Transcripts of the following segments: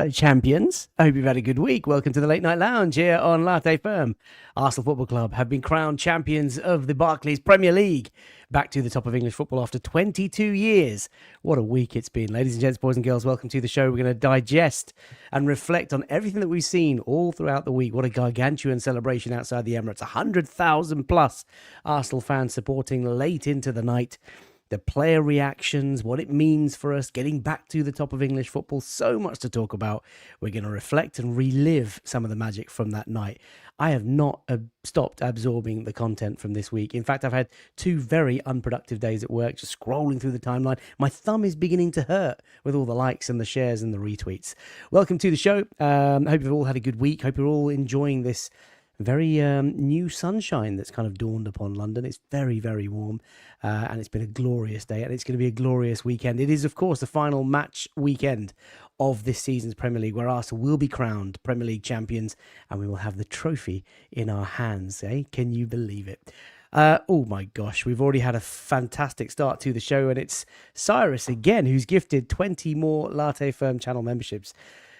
Hello, champions. I hope you've had a good week. Welcome to the Late Night Lounge here on Latte Firm. Arsenal Football Club have been crowned champions of the Barclays Premier League. Back to the top of English football after 22 years. What a week it's been. Ladies and gents, boys and girls, welcome to the show. We're going to digest and reflect on everything that we've seen all throughout the week. What a gargantuan celebration outside the Emirates. 100,000 plus Arsenal fans supporting late into the night. The player reactions, what it means for us getting back to the top of English football. So much to talk about. We're going to reflect and relive some of the magic from that night. I have not stopped absorbing the content from this week. In fact, I've had 2 very unproductive days at work, just scrolling through the timeline. My thumb is beginning to hurt with all the likes and the shares and the retweets. Welcome to the show. Hope you've all had a good week. Hope you're all enjoying this very new sunshine that's kind of dawned upon London. It's very, very warm, and it's been a glorious day, and it's going to be a glorious weekend. It is, of course, the final match weekend of this season's Premier League, where Arsenal will be crowned Premier League champions, and we will have the trophy in our hands. Can you believe it? Oh my gosh, we've already had a fantastic start to the show, and it's Cyrus again who's gifted 20 more Latte Firm channel memberships.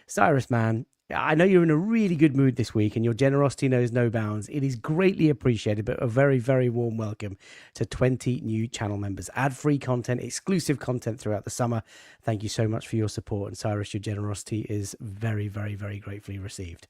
Cyrus, man, I know you're in a really good mood this week and your generosity knows no bounds. It is greatly appreciated, but a very, very warm welcome to 20 new channel members. Ad-free content, exclusive content throughout the summer. Thank you so much for your support. And Cyrus, your generosity is very, very, very gratefully received.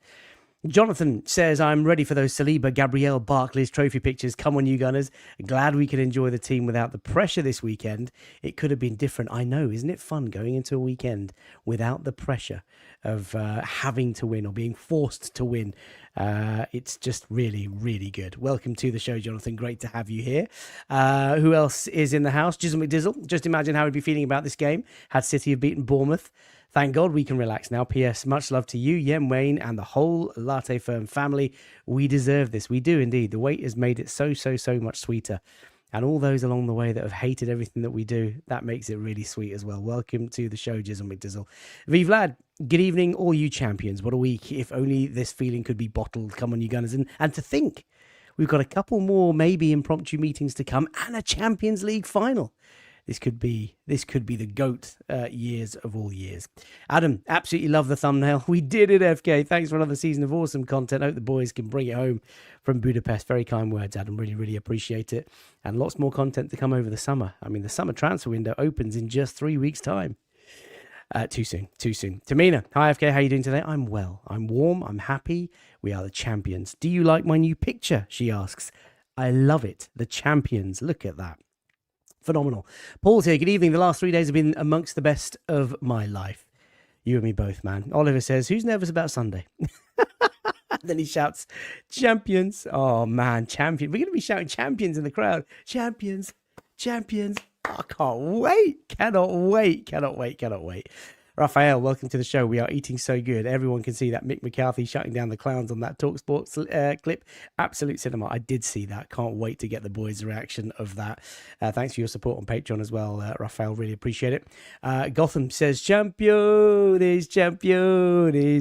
Jonathan says, I'm ready for those Saliba, Gabriel, Barclays trophy pictures. Come on, you Gunners. Glad we could enjoy the team without the pressure this weekend. It could have been different. I know. Isn't it fun going into a weekend without the pressure of having to win or being forced to win? It's just really, really good. Welcome to the show, Jonathan. Great to have you here. Who else is in the house? Jizzle McDizzle. Just imagine how he'd be feeling about this game had City have beaten Bournemouth. Thank God we can relax now. P.S. Much love to you, Yen Wayne, and the whole Latte Firm family. We deserve this. We do indeed. The wait has made it so much sweeter. And all those along the way that have hated everything that we do, that makes it really sweet as well. Welcome to the show, Jizzle McDizzle. V Vlad, good evening, all you champions. What a week. If only this feeling could be bottled. Come on, you Gunners. And to think, we've got a couple more maybe impromptu meetings to come and a Champions League final. This could be the GOAT years of all years. Adam, absolutely love the thumbnail. We did it, FK. Thanks for another season of awesome content. Hope the boys can bring it home from Budapest. Very kind words, Adam. Really, really appreciate it. And lots more content to come over the summer. I mean, the summer transfer window opens in just 3 weeks' time. Too soon. Tamina, hi, FK. How are you doing today? I'm well. I'm warm. I'm happy. We are the champions. Do you like my new picture? She asks. I love it. The champions. Look at that. Phenomenal. Paul's here. Good evening. The last 3 days have been amongst the best of my life. You and me both, man. Oliver says, who's nervous about Sunday? Then he shouts, champions. Oh, man, champion. We're going to be shouting champions in the crowd. Champions. I can't wait. Cannot wait. Raphael, welcome to the show. We are eating so good. Everyone can see that Mick McCarthy shutting down the clowns on that TalkSport clip. Absolute cinema. I did see that. Can't wait to get the boys' reaction of that. Thanks for your support on Patreon as well, Raphael. Really appreciate it. Gotham says, champions,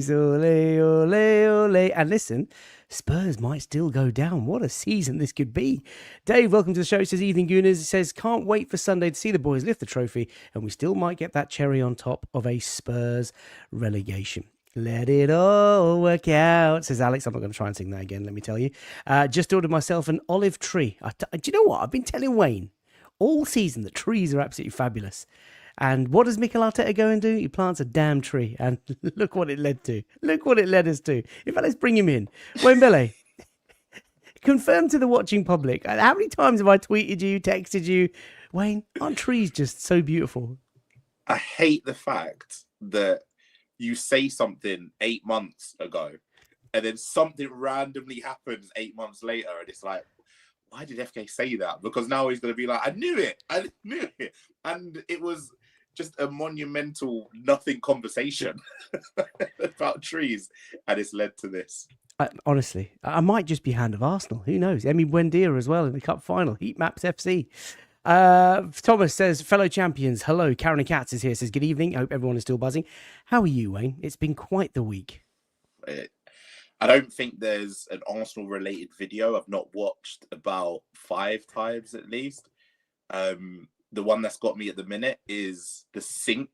ole, ole, ole. And listen, Spurs might still go down. What a season this could be. Dave, welcome to the show. He says, evening Gooners. He says, can't wait for Sunday to see the boys lift the trophy, and we still might get that cherry on top of a Spurs relegation. Let it all work out, says Alex. I'm not going to try and sing that again, let me tell you. Just ordered myself an olive tree. Do you know what? I've been telling Wayne all season that trees are absolutely fabulous. And what does Mikel Arteta go and do? He plants a damn tree. And look what it led to. Look what it led us to. In fact, let's bring him in. Wayne Bele, confirm to the watching public. How many times have I tweeted you, texted you? Wayne, aren't trees just so beautiful? I hate the fact that you say something 8 months ago and then something randomly happens 8 months later. And it's like, why did FK say that? Because now he's going to be like, I knew it. And it was just a monumental nothing conversation about trees. And it's led to this. Honestly, I might just be hand of Arsenal. Who knows? Emi Buendia as well in the cup final. Heat Maps FC. Thomas says, fellow champions, hello. Karen Katz is here. Says, good evening. I hope everyone is still buzzing. How are you, Wayne? It's been quite the week. I don't think there's an Arsenal-related video I've not watched about 5 times at least. The one that's got me at the minute is the sync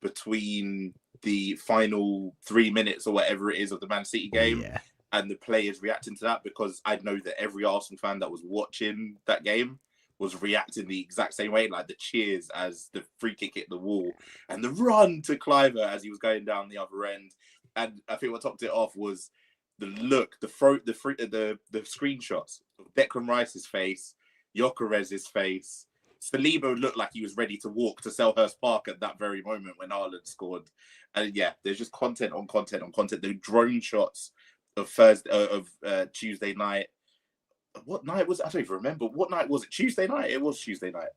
between the final 3 minutes or whatever it is of the Man City game. Yeah. And the players reacting to that, because I know that every Arsenal fan that was watching that game was reacting the exact same way, like the cheers as the free kick hit the wall and the run to Cliver as he was going down the other end. And I think what topped it off was the look, the screenshots of Declan Rice's face, Gyökeres's face. Saliba looked like he was ready to walk to Selhurst Park at that very moment when Haaland scored. And yeah, there's just content on content on content. The drone shots of Tuesday night. What night was it? I don't even remember. What night was it? Tuesday night? It was Tuesday night.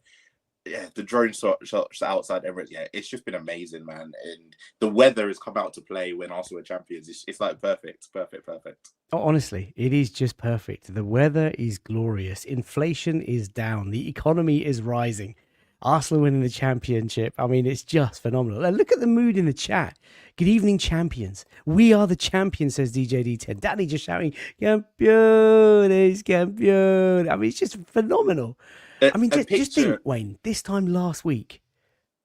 Yeah, the drone shots outside Emirates. Yeah, it's just been amazing, man. And the weather has come out to play when Arsenal are champions. It's like perfect. Oh, honestly, it is just perfect. The weather is glorious. Inflation is down. The economy is rising. Arsenal winning the championship. I mean, it's just phenomenal. And look at the mood in the chat. Good evening, champions. We are the champions, says DJD10. Danny just shouting, Campeones, campeón. I mean, it's just phenomenal. I mean, just think, Wayne, this time last week,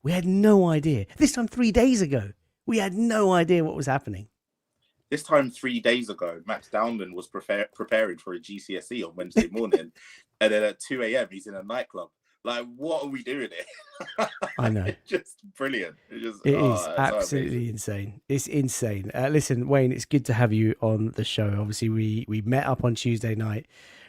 we had no idea. This time 3 days ago, we had no idea what was happening. This time 3 days ago, Max Downman was preparing for a GCSE on Wednesday morning. And then at 2 a.m., he's in a nightclub. Like, what are we doing here? I know. It's just brilliant. It is absolutely insane. It's insane. Listen, Wayne, it's good to have you on the show. Obviously, we met up on Tuesday night.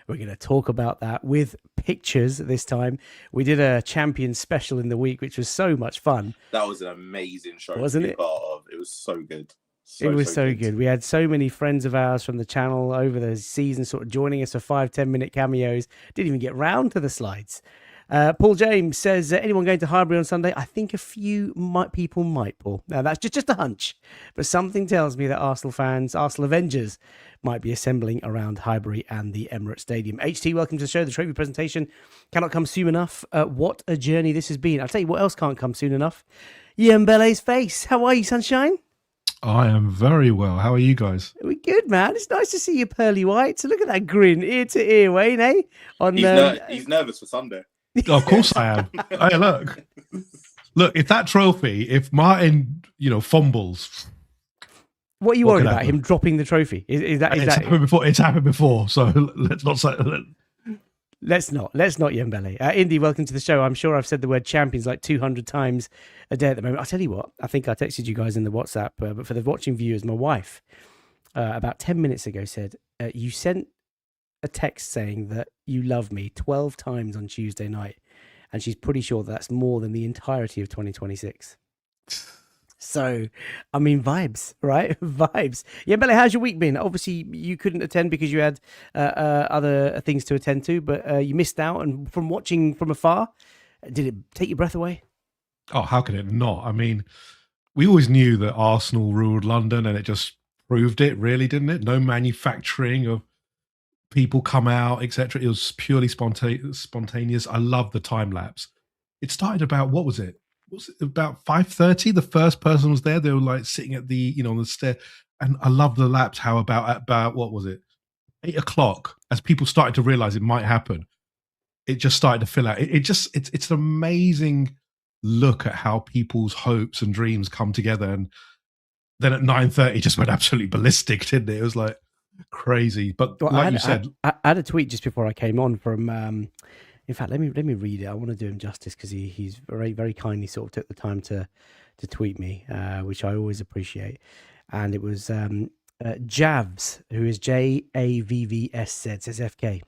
We're going to talk about that with pictures this time. We did a champion special in the week, which was so much fun. That was an amazing show, wasn't it? Part of. It was so good. It was so good. We had so many friends of ours from the channel over the season sort of joining us for 5-10 minute cameos. Didn't even get round to the slides. Paul James says, anyone going to Highbury on Sunday? I think a few people might, Paul. Now, that's just a hunch. But something tells me that Arsenal fans, Arsenal Avengers, might be assembling around Highbury and the Emirates Stadium. HT, welcome to the show. The trophy presentation cannot come soon enough. What a journey this has been. I'll tell you what else can't come soon enough. Yembele's face. How are you, sunshine? I am very well. How are you guys? We're good, man. It's nice to see you pearly white. So look at that grin, ear to ear, Wayne, eh? He's nervous for Sunday. Oh, of course I am. Hey, look. If that trophy, if Martin, fumbles, what are you worried about? Him dropping the trophy? Is that happened before? It's happened before. So let's not say. Let's not, Yembele. Indy, welcome to the show. I'm sure I've said the word champions like 200 times a day at the moment. I'll tell you what. I think I texted you guys in the WhatsApp, but for the watching viewers, my wife about 10 minutes ago said you sent a text saying that you love me 12 times on Tuesday night, and she's pretty sure that's more than the entirety of 2026. So, I mean, vibes, right? Vibes. Yeah, Bella, how's your week been? Obviously, you couldn't attend because you had other things to attend to, but you missed out. And from watching from afar, did it take your breath away? Oh, how could it not? I mean, we always knew that Arsenal ruled London, and it just proved it, really, didn't it? No manufacturing of people come out, etc. It was purely spontaneous. I love the time lapse. It started about, what was it? Was it about 5:30? The first person was there. They were like sitting at the, on the stair. And I love the lapse. How about what was it? 8 o'clock, as people started to realize it might happen, it just started to fill out. It's an amazing look at how people's hopes and dreams come together. And then at 9:30, it just went absolutely ballistic, didn't it? It was like crazy. But well, like you said, I had a tweet just before I came on from in fact, let me read it. I want to do him justice because he's very, very kindly sort of took the time to tweet me, which I always appreciate. And it was Javs, who is JAVVS, says FK,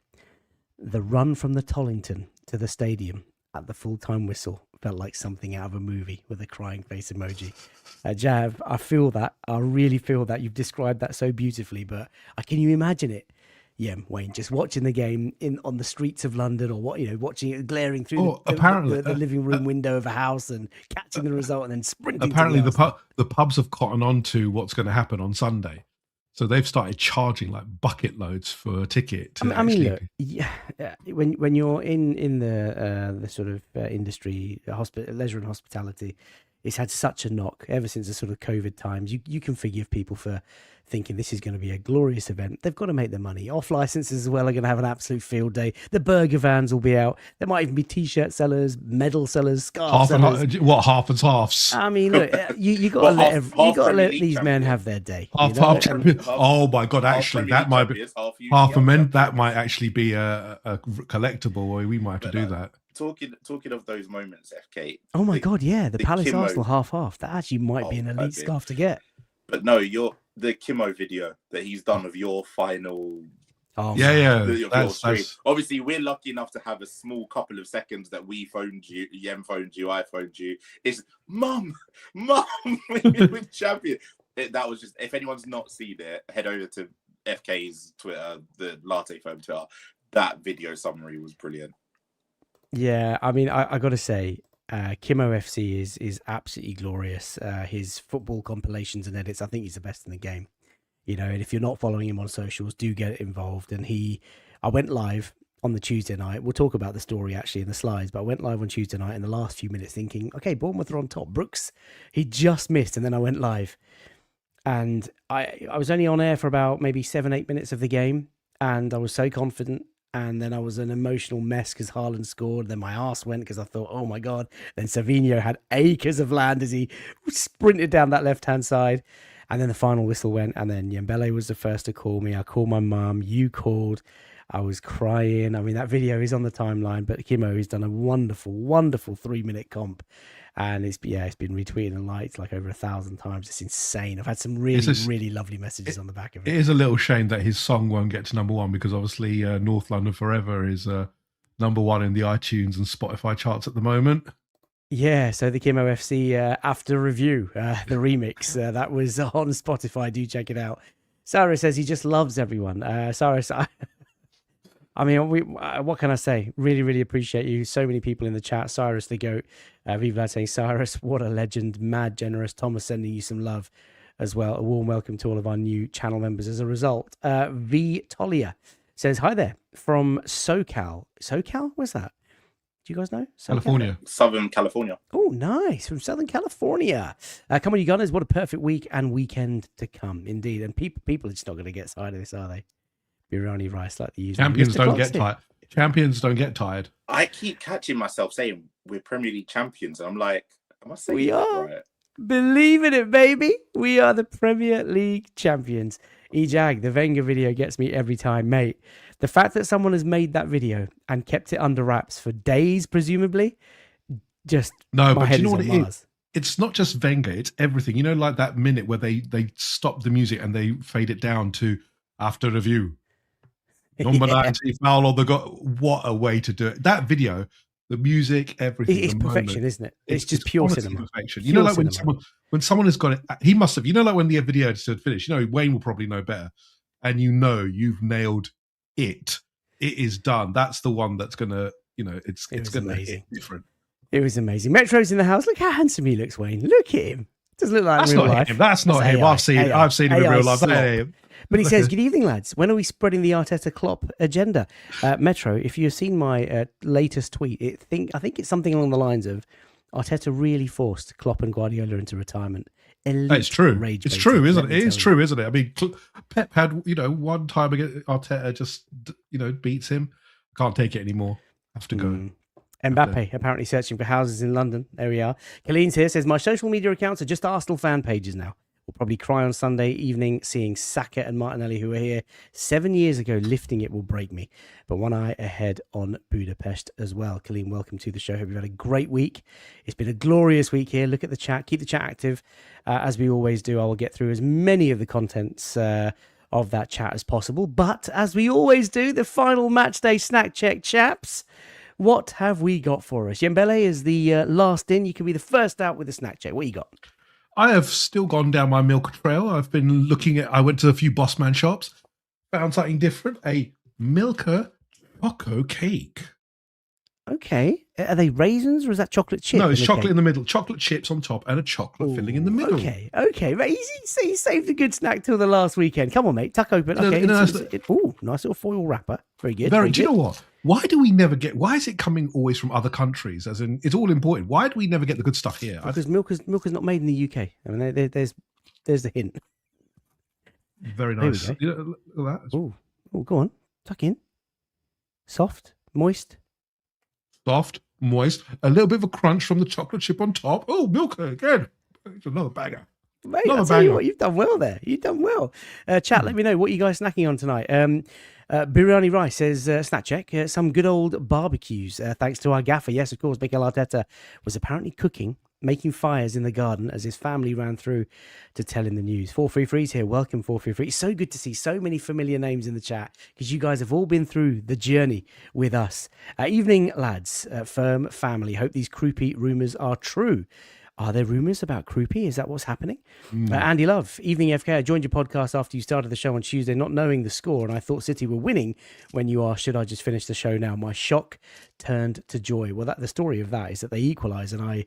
the run from the Tollington to the stadium at the full-time whistle felt like something out of a movie, with a crying face emoji. Jav, I feel that. I really feel that. You've described that so beautifully, but can you imagine it? Yeah, Wayne, just watching the game on the streets of London, or watching it glaring through the living room window of a house and catching the result and then sprinting. Apparently, the pubs have cottoned on to what's going to happen on Sunday, so they've started charging like bucket loads for a ticket. I mean, look, yeah, when you're in the sort of industry, leisure and hospitality, it's had such a knock ever since the sort of COVID times. You can forgive people for thinking this is going to be a glorious event. They've got to make their money. Off licenses as well are going to have an absolute field day. The burger vans will be out. There might even be t-shirt sellers, medal sellers, scarf sellers. Half and halves? I mean, look, you got to let these men have their day. Half champion. Oh my God! Actually, that might be half a men. That might actually be a collectible. We might have to do that. Talking of those moments, FK. Oh my God, yeah, the Palace Arsenal half. That actually might be an elite scarf to get. But no, the Kimmo video that he's done of your final. Oh yeah. That's... Obviously, we're lucky enough to have a small couple of seconds that we phoned you, Yem phoned you, I phoned you. It's mum, with champion. That was just, if anyone's not seen it, head over to FK's Twitter, the Latte Firm Twitter. That video summary was brilliant. Yeah, I mean, I got to say, Kimmo FC is absolutely glorious. His football compilations and edits, I think he's the best in the game. You know, and if you're not following him on socials, do get involved. And I went live on the Tuesday night. We'll talk about the story actually in the slides, but I went live on Tuesday night in the last few minutes thinking, okay, Bournemouth are on top. Brooks, he just missed. And then I went live. And I was only on air for about maybe 7-8 minutes of the game. And I was so confident. And then I was an emotional mess because Haaland scored. Then my arse went because I thought, oh my God. Then Savinho had acres of land as he sprinted down that left-hand side. And then the final whistle went. And then Yembele was the first to call me. I called my mum. You called. I was crying. I mean, that video is on the timeline. But Kimmo has done a wonderful, wonderful 3-minute comp. And it's been retweeted and liked like over 1,000 times. It's insane. I've had some really lovely messages on the back of it. It is a little shame that his song won't get to number one because obviously North London Forever is number one in the iTunes and Spotify charts at the moment. Yeah, so the Kimmo FC After Review, the remix, that was on Spotify. Do check it out. Sarah says he just loves everyone. Sarah, I mean, what can I say? Really appreciate you. So many people in the chat. Cyrus the GOAT. Viva saying, Cyrus, what a legend. Mad generous. Thomas sending you some love as well. A warm welcome to all of our new channel members as a result. V. Tollier says, hi there from SoCal. SoCal? Where's that? Do you guys know? California. Southern California. Oh, nice. From Southern California. Come on, you Gunners. What a perfect week and weekend to come. Indeed. And people are just not going to get tired of this, are they? Biryani rice like the usual. Champions don't get tired. Champions don't get tired. I keep catching myself saying we're Premier League champions. And I'm like, am I saying we that are. right? Believe in it, baby. We are the Premier League champions. Ejag, the Wenger video gets me every time, mate. The fact that someone has made that video and kept it under wraps for days, presumably, just no. My but head you know is what on it Mars. is? It's not just Wenger. It's everything. You know, like that minute where they stop the music and they fade it down to after review. Number 90 foul on the god. What a way to do it! That video, the music, everything. It's perfection, isn't it? It's just pure cinema. Perfection. You know, like when someone has got it, he must have. You know, like when the video had finished. You know, Wayne will probably know better, and you know you've nailed it. It is done. That's the one that's gonna. You know, it's gonna hit different. It was amazing. Metro's in the house. Look how handsome he looks, Wayne. Look at him. Doesn't look like that's real not life. Him. That's not him. I've seen him in real life. But he says, good evening, lads. When are we spreading the Arteta Klopp agenda? Metro, if you've seen my latest tweet, I think it's something along the lines of Arteta really forced Klopp and Guardiola into retirement. It's true. It's true, isn't it? It is true, isn't it? I mean, Pep had, one time against Arteta just, beats him. Can't take it anymore. Have to go. Mbappe apparently searching for houses in London. There we are. Colleen's here says, my social media accounts are just Arsenal fan pages now. We'll probably cry on Sunday evening seeing Saka and Martinelli, who were here 7 years ago. Lifting it will break me. But one eye ahead on Budapest as well. Colleen, welcome to the show. Hope you've had a great week. It's been a glorious week here. Look at the chat. Keep the chat active. As we always do, I will get through as many of the contents of that chat as possible. But as we always do, the final match day snack check, chaps. What have we got for us? Yembele is the last in. You can be the first out with the snack check. What you got? I have still gone down my milk trail. I've been I went to a few Bossman shops, found something different, a Milka Choco cake. Okay. Are they raisins or is that chocolate chip? No, it's chocolate in the middle, chocolate chips on top and a chocolate filling in the middle. Okay. You saved a good snack till the last weekend. Come on, mate. Tuck open. Okay. Nice little foil wrapper. Very good. Do you know what? Why do we never get? Why is it coming always from other countries? As in, it's all imported. Why do we never get the good stuff here? Because milk is not made in the UK. I mean, there's the hint. Very There we nice. go. You know, look at that. Oh, go on, tuck in, soft, moist. Soft, moist, a little bit of a crunch from the chocolate chip on top. Oh, Milka again. It's another banger. Mate, Another I'll tell you banger. what, you've done well there. You've done well. Chat, let me know what you guys snacking on tonight. Biryani Rice says, snack check, some good old barbecues. Thanks to our gaffer. Yes, of course, Mikel Arteta was apparently cooking, making fires in the garden as his family ran through to tell him the news. 433's here. Welcome, 433. It's so good to see so many familiar names in the chat because you guys have all been through the journey with us. Evening, lads. Firm family. Hope these croupy rumours are true. Are there rumours about Croupy? Is that what's happening? Andy Love, evening FK. I joined your podcast after you started the show on Tuesday, not knowing the score, and I thought City were winning when you asked, should I just finish the show now? My shock turned to joy. Well, the story of that is that they equalise, and I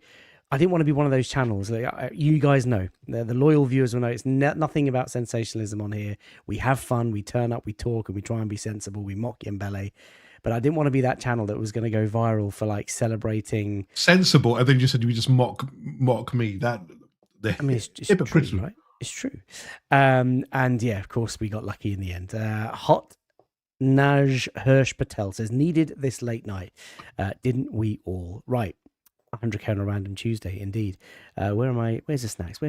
didn't want to be one of those channels. You guys know, the loyal viewers will know it's nothing about sensationalism on here. We have fun, we turn up, we talk, and we try and be sensible. We mock Mbele. But I didn't want to be that channel that was going to go viral for like celebrating Sensible. And then you said you just mock me. I mean, it's true, right? It's true. And yeah, of course, we got lucky in the end. Hot Naj Hirsch Patel says, needed this late night. Didn't we all? Right. 100k on a random Tuesday, indeed. Where am I? Where's the snacks?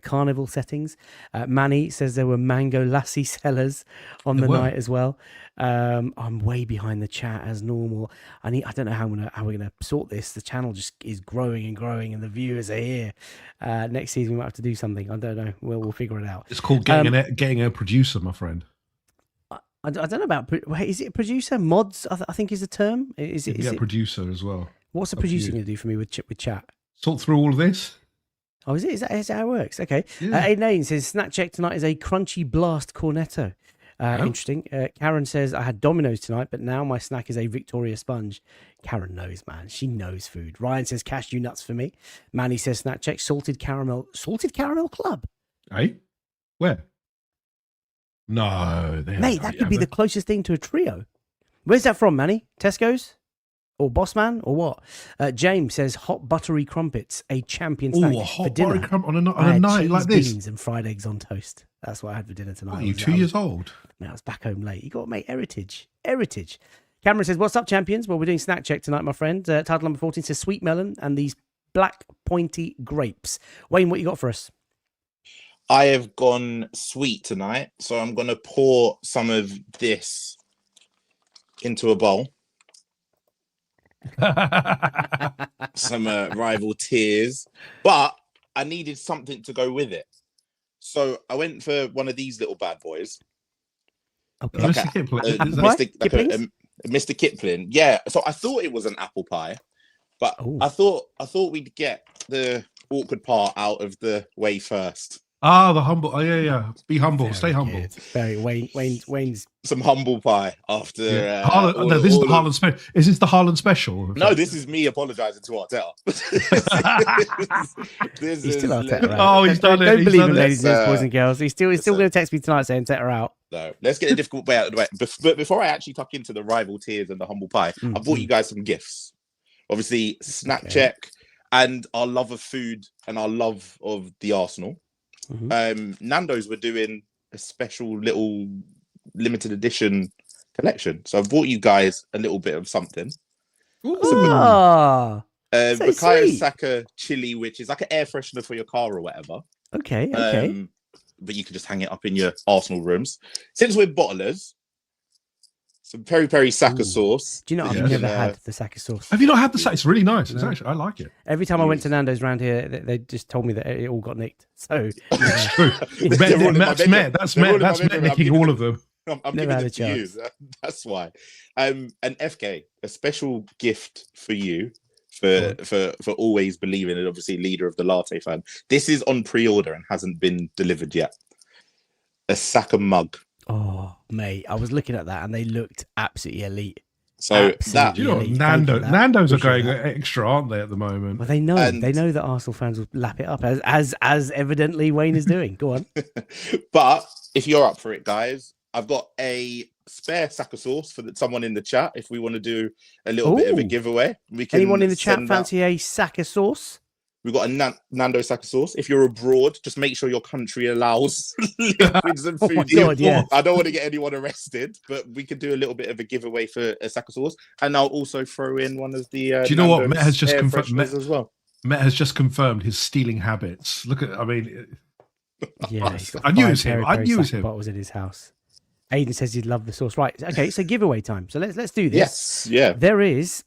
Carnival settings. Manny says there were mango lassi sellers on the night as well. I'm way behind the chat as normal. I don't know how we're gonna sort this. The channel just is growing and growing, and the viewers are here. Next season we might have to do something. I don't know. We'll figure it out. It's called getting a producer, my friend. I don't know about. Is it a producer? Mods, I think is the term. Is it a producer as well? What's the producer going to do for me with chat? Sort through all of this. Oh, is it? Is that how it works? Okay. Yeah. Aiden Aiden says, snack check tonight is a crunchy blast cornetto. Interesting. Karen says, I had Domino's tonight, but now my snack is a Victoria sponge. Karen knows, man. She knows food. Ryan says, cashew nuts for me. Manny says, snack check, salted caramel club. Hey? Where? No. Mate, that could be the closest thing to a trio. Where's that from, Manny? Tesco's? Or Bossman, or what? James says hot buttery crumpets, a champion snack. Oh, a hot for dinner. buttery crumpet on a night like this. Beans and fried eggs on toast. That's what I had for dinner tonight. Are you 2 years old? Man, I was back home late. You got to make heritage. Cameron says, what's up, champions? Well, we're doing snack check tonight, my friend. Title number 14 says sweet melon and these black pointy grapes. Wayne, what you got for us? I have gone sweet tonight, so I'm going to pour some of this into a bowl. Some rival tears, but I needed something to go with it, so I went for one of these little bad boys. Okay, Mr. Kipling. Yeah, so I thought it was an apple pie, but I thought we'd get the awkward part out of the way first. The humble. Oh, yeah. Be humble. Very Stay humble. good. Very Wayne's some humble pie after. Yeah. This is the Haaland special. Is this the Haaland special? No, this is me apologising to Arteta. He's still Arteta. Oh, he's done it. Don't believe him, ladies and boys and girls. He's still going to text me tonight saying set her out. No, let's get the difficult way out of the way. But before I actually tuck into the rival tears and the humble pie, I bought you guys some gifts. Obviously, snack check and our love of food and our love of the Arsenal. Nando's were doing a special little limited edition collection, so I bought you guys a little bit of something. Bukayo Saka chili, which is like an air freshener for your car or whatever. Okay. But you can just hang it up in your Arsenal rooms. Since we're bottlers, some peri Saka sauce. Do you know I've never had the Saka sauce? Have you not had the Saka? It's really nice. It's actually, I like it. Every time I went to Nando's around here, they just told me that it all got nicked. So it's true. That's Met nicking all of them. I'm giving it to you. That's why. And FK, a special gift for you for always believing, and obviously leader of the Latte fan. This is on pre-order and hasn't been delivered yet. A Saka mug. Oh, mate, I was looking at that and they looked absolutely elite. So Nando's are going extra, aren't they, at the moment? Well, they know that Arsenal fans will lap it up as evidently Wayne is doing. Go on. But if you're up for it, guys, I've got a spare sack of sauce for someone in the chat if we want to do a little bit of a Ooh. giveaway. We can. Anyone in the chat send fancy a sack of sauce? We've got a Nando sack of sauce. If you're abroad, just make sure your country allows liquids and Oh my food. God, yeah. I don't want to get anyone arrested, but we could do a little bit of a giveaway for a sack of sauce, and I'll also throw in one of the. Do you know what? Nando's Met has just air confirmed. fresheners as well. Met has just confirmed his stealing habits. Look at, I mean, Yeah, he's got I knew it 5 was him. Peri I Peri knew it was sack him. bottles in his house. Aiden says he'd love the sauce. Right. Okay. So giveaway time. So let's do this. Yes. Yeah. There is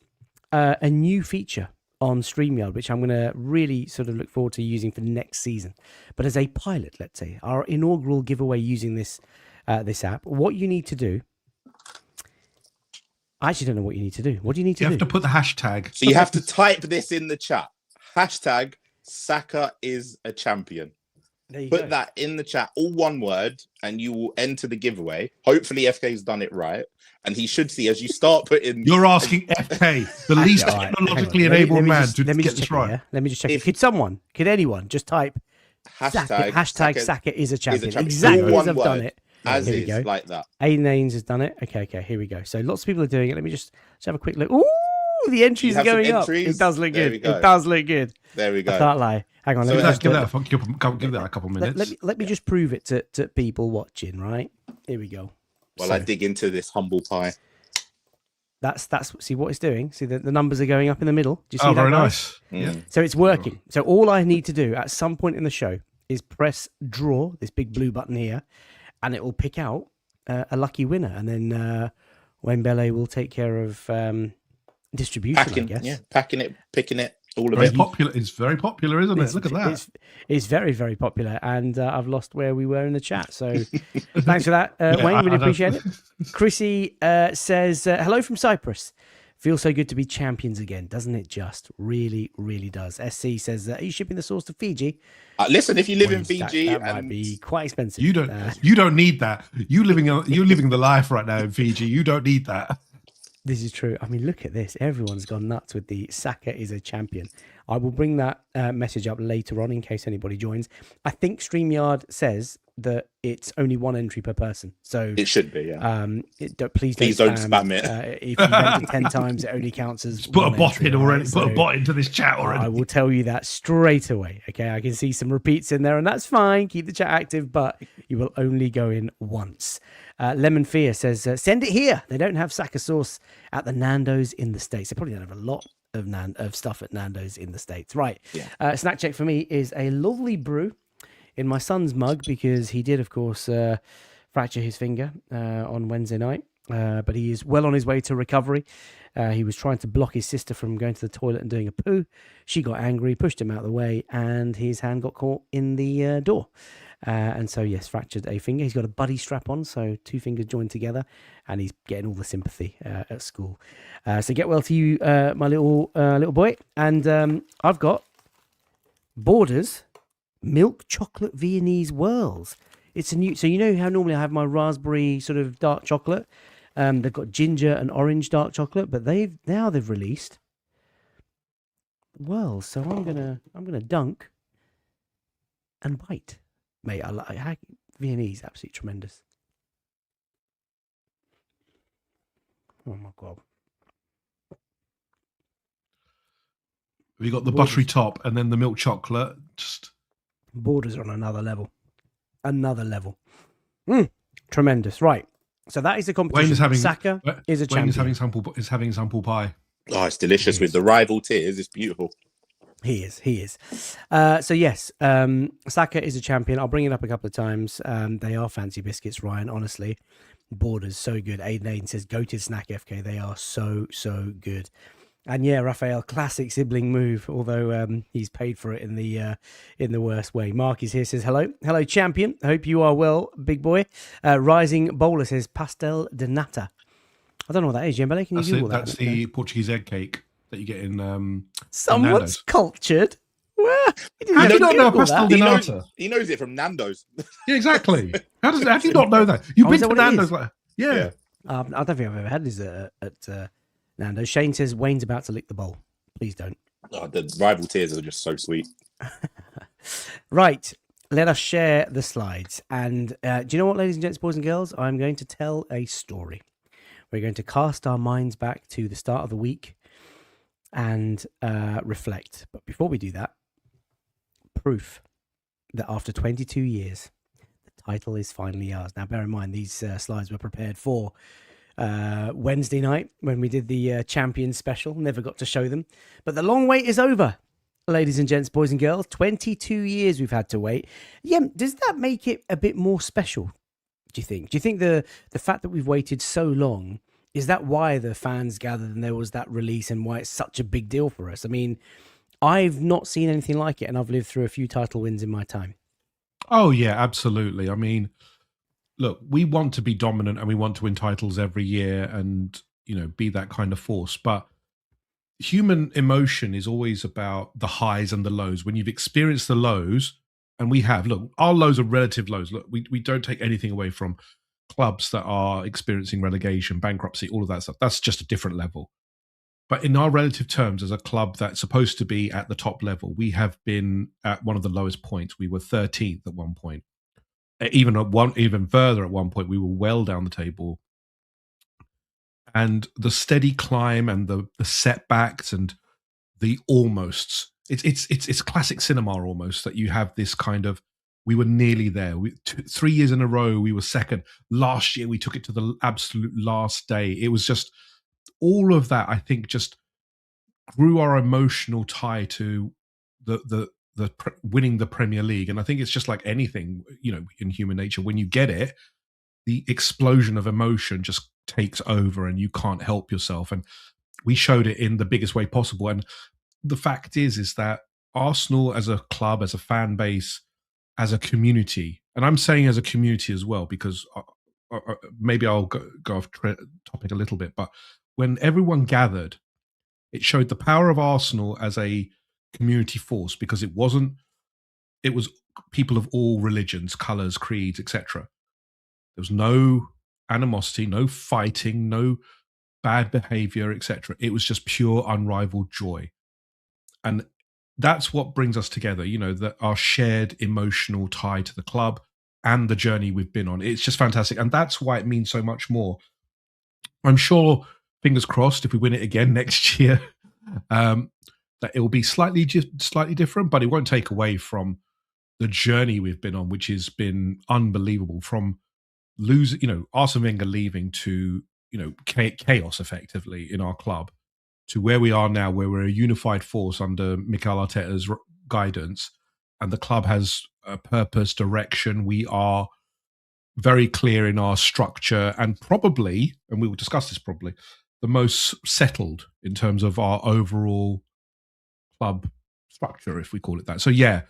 a new feature on StreamYard, which I'm going to really sort of look forward to using for next season. But as a pilot, let's say, our inaugural giveaway using this this app, what you need to do, I actually don't know what you need to do. What do you need to You do? have to put the hashtag. So you have to type this in the chat. Hashtag Saka is a champion. There you Put go. that in the chat, all one word, and you will enter the giveaway. Hopefully, FK's done it right, and he should see as you start putting. You're asking FK, the least All right, hang on. technologically Let me enabled man, just- to let me get just this check it, right. yeah? Let me just check it. If- Could anyone just type hashtag Saka is a champion? champion. Exactly All as one I've done word. it. As Here we is, go. like that. Aiden Ains has done it. Okay, here we go. So lots of people are doing it. Let me just have a quick look. Ooh, the entries You are have some going up. entries? It does look There good. we go. It does look good. There we I go. can't lie. Hang on. So Let me Give just give that a couple minutes. let me just prove it to people watching. Right, here we go. While So I dig into this humble pie. that's see what it's doing. See the numbers are going up in the middle. Do you see Oh, that, very guys? nice. Yeah. So it's working. So all I need to do at some point in the show is press draw, this big blue button here, and it will pick out a lucky winner. And then Wembele will take care of distribution, I Packing, guess. yeah, packing it, picking it, all of Very it. popular. It's very popular, isn't it? Look at that. It's very, very popular. And I've lost where we were in the chat. So thanks for that, Yeah, Wayne. I Really don't- appreciate it. Chrissy says, hello from Cyprus. Feels so good to be champions again, doesn't it? Just really, really does. SC says, are you shipping the sauce to Fiji? Listen, if you live in Wayne, Fiji, that might and be quite expensive. You don't need that. You're living the life right now in Fiji. You don't need that. This is true. I mean, look at this. Everyone's gone nuts with the Saka is a champion. I will bring that message up later on in case anybody joins. I think StreamYard says that it's only one entry per person. So it should be, yeah. Please don't spam it. If you've entered 10 times, it only counts as Just put a one bot entry, in already. right? Put a So bot into this chat already. I will tell you that straight away. Okay, I can see some repeats in there, and that's fine. Keep the chat active, but you will only go in once. Lemon Fear says, send it here. They don't have Saka sauce at the Nando's in the States. They probably don't have a lot of stuff at Nando's in the States. Right. Yeah. Snack check for me is a lovely brew in my son's mug because he did, of course, fracture his finger on Wednesday night. But he is well on his way to recovery. He was trying to block his sister from going to the toilet and doing a poo. She got angry, pushed him out of the way, and his hand got caught in the door. And so, yes, fractured a finger. He's got a buddy strap on, so 2 fingers joined together, and he's getting all the sympathy at school. So get well to you, my little boy. And I've got Borders Milk Chocolate Viennese Whirls. It's a new, so you know how normally I have my raspberry sort of dark chocolate. They've got ginger and orange dark chocolate, but they've released whirls. So I'm gonna dunk and bite. Mate, I like Viennese, absolutely tremendous. Oh my god! We got the buttery top and then the milk chocolate. Just Borders on another level. Tremendous. Right. So that is the competition. Wayne is having Saka is a champion. Wayne is having sample pie. Oh, it's delicious with the rival tears. It's beautiful. He is. So yes, Saka is a champion. I'll bring it up a couple of times. They are fancy biscuits, Ryan. Honestly, Borders so good. Aiden says go to Snack FK. They are so good. And yeah, Raphael, classic sibling move. Although he's paid for it in the worst way. Mark is here. Says hello, champion. I hope you are well, big boy. Rising Bowler says pastel de nata. I don't know what that is, Jembele. Can you Google that? That's the Portuguese egg cake that you get in. Someone's Nando's. cultured. Well, How do you not know Google pastel that. de nata? He knows it from Nando's. Yeah, exactly. How do you not know that? You've Oh, been is that to what it Nando's, is? like yeah. I don't think I've ever had this at Nando. Shane says Wayne's about to lick the bowl. Please don't. Oh, the rival tears are just so sweet. Right. let us share the slides. And do you know what, ladies and gents, boys and girls? I'm going to tell a story. We're going to cast our minds back to the start of the week and reflect. But before we do that, proof that after 22 years, the title is finally ours. Now, bear in mind, these slides were prepared for Wednesday night when we did the Champions special. Never got to show them. But the long wait is over, ladies and gents, boys and girls. 22 years we've had to wait. Yeah, does that make it a bit more special, do you think? Do you think the fact that we've waited so long, is that why the fans gathered and there was that release and why it's such a big deal for us? I mean, I've not seen anything like it, and I've lived through a few title wins in my time. Oh, yeah, absolutely. I mean, look, we want to be dominant and we want to win titles every year and, be that kind of force. But human emotion is always about the highs and the lows. When you've experienced the lows, and we have, look, our lows are relative lows. Look, we don't take anything away from clubs that are experiencing relegation, bankruptcy, all of that stuff. That's just a different level. But in our relative terms, as a club that's supposed to be at the top level, we have been at one of the lowest points. We were 13th at one point. Even further at one point, we were well down the table. And the steady climb and the setbacks and the almosts, it's classic cinema almost, that you have this kind of, we were nearly there. 3 years in a row, we were second. Last year, we took it to the absolute last day. It was just all of that, I think, just grew our emotional tie to the winning the Premier League. And I think it's just like anything, in human nature. When you get it, the explosion of emotion just takes over and you can't help yourself. And we showed it in the biggest way possible. And the fact is that Arsenal as a club, as a fan base, as a community, and I'm saying as a community as well, because maybe I'll go off topic a little bit, but when everyone gathered, it showed the power of Arsenal as a community force, because it was people of all religions, colours, creeds, etc. There was no animosity, no fighting, no bad behavior, etc. It was just pure, unrivaled joy. And that's what brings us together, that our shared emotional tie to the club and the journey we've been on. It's just fantastic. And that's why it means so much more. I'm sure, fingers crossed, if we win it again next year, that it will be slightly different, but it won't take away from the journey we've been on, which has been unbelievable. From losing, Arsene Wenger leaving to, chaos effectively in our club, to where we are now, where we're a unified force under Mikel Arteta's guidance, and the club has a purpose, direction. We are very clear in our structure, and probably, and we will discuss this probably, the most settled in terms of our overall club structure, if we call it that. So yeah,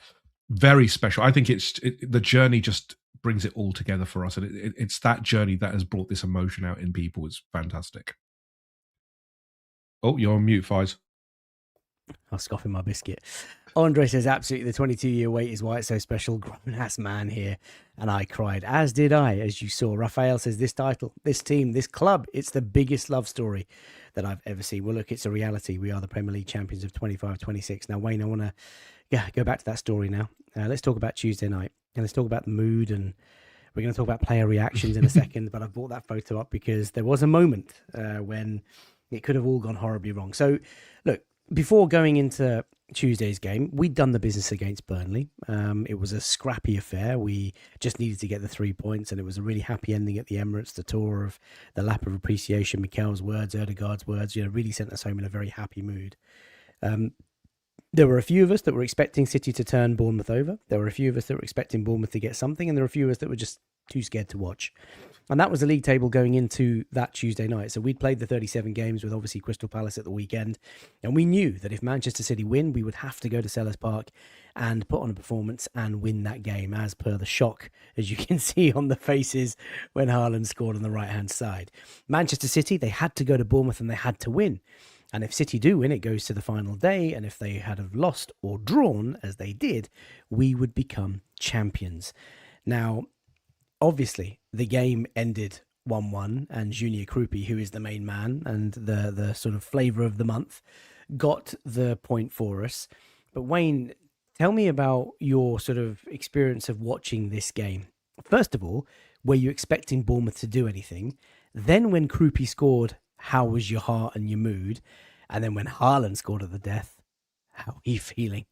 very special. I think the journey just brings it all together for us, and it's that journey that has brought this emotion out in people. It's fantastic. Oh, you're on mute, Fies. I'm scoffing my biscuit. Andre says, absolutely, the 22-year wait is why it's so special. Grown-ass man here. And I cried, as did I, as you saw. Raphael says, this title, this team, this club, it's the biggest love story that I've ever seen. Well, look, it's a reality. We are the Premier League champions of 25-26. Now, Wayne, I want to go back to that story now. Let's talk about Tuesday night. And let's talk about the mood, and we're going to talk about player reactions in a second. But I've brought that photo up because there was a moment when it could have all gone horribly wrong. So, look, before going into Tuesday's game, we'd done the business against Burnley. It was a scrappy affair. We just needed to get the 3 points, and it was a really happy ending at the Emirates. The tour of the lap of appreciation, Mikel's words, Erdegaard's words, really sent us home in a very happy mood. There were a few of us that were expecting City to turn Bournemouth over. There were a few of us that were expecting Bournemouth to get something, and there were a few of us that were just too scared to watch. And that was the league table going into that Tuesday night. So we'd played the 37 games with obviously Crystal Palace at the weekend. And we knew that if Manchester City win, we would have to go to Selhurst Park and put on a performance and win that game, as per the shock, as you can see on the faces when Haaland scored on the right-hand side. Manchester City, they had to go to Bournemouth and they had to win. And if City do win, it goes to the final day. And if they had have lost or drawn, as they did, we would become champions. Now, obviously, the game ended 1-1, and Junior Krupi, who is the main man and the sort of flavour of the month, got the point for us. But Wayne, Tell me about your sort of experience of watching this game. First of all, were you expecting Bournemouth to do anything? Then when Krupi scored, how was your heart and your mood? And then when Haaland scored at the death, how are you feeling?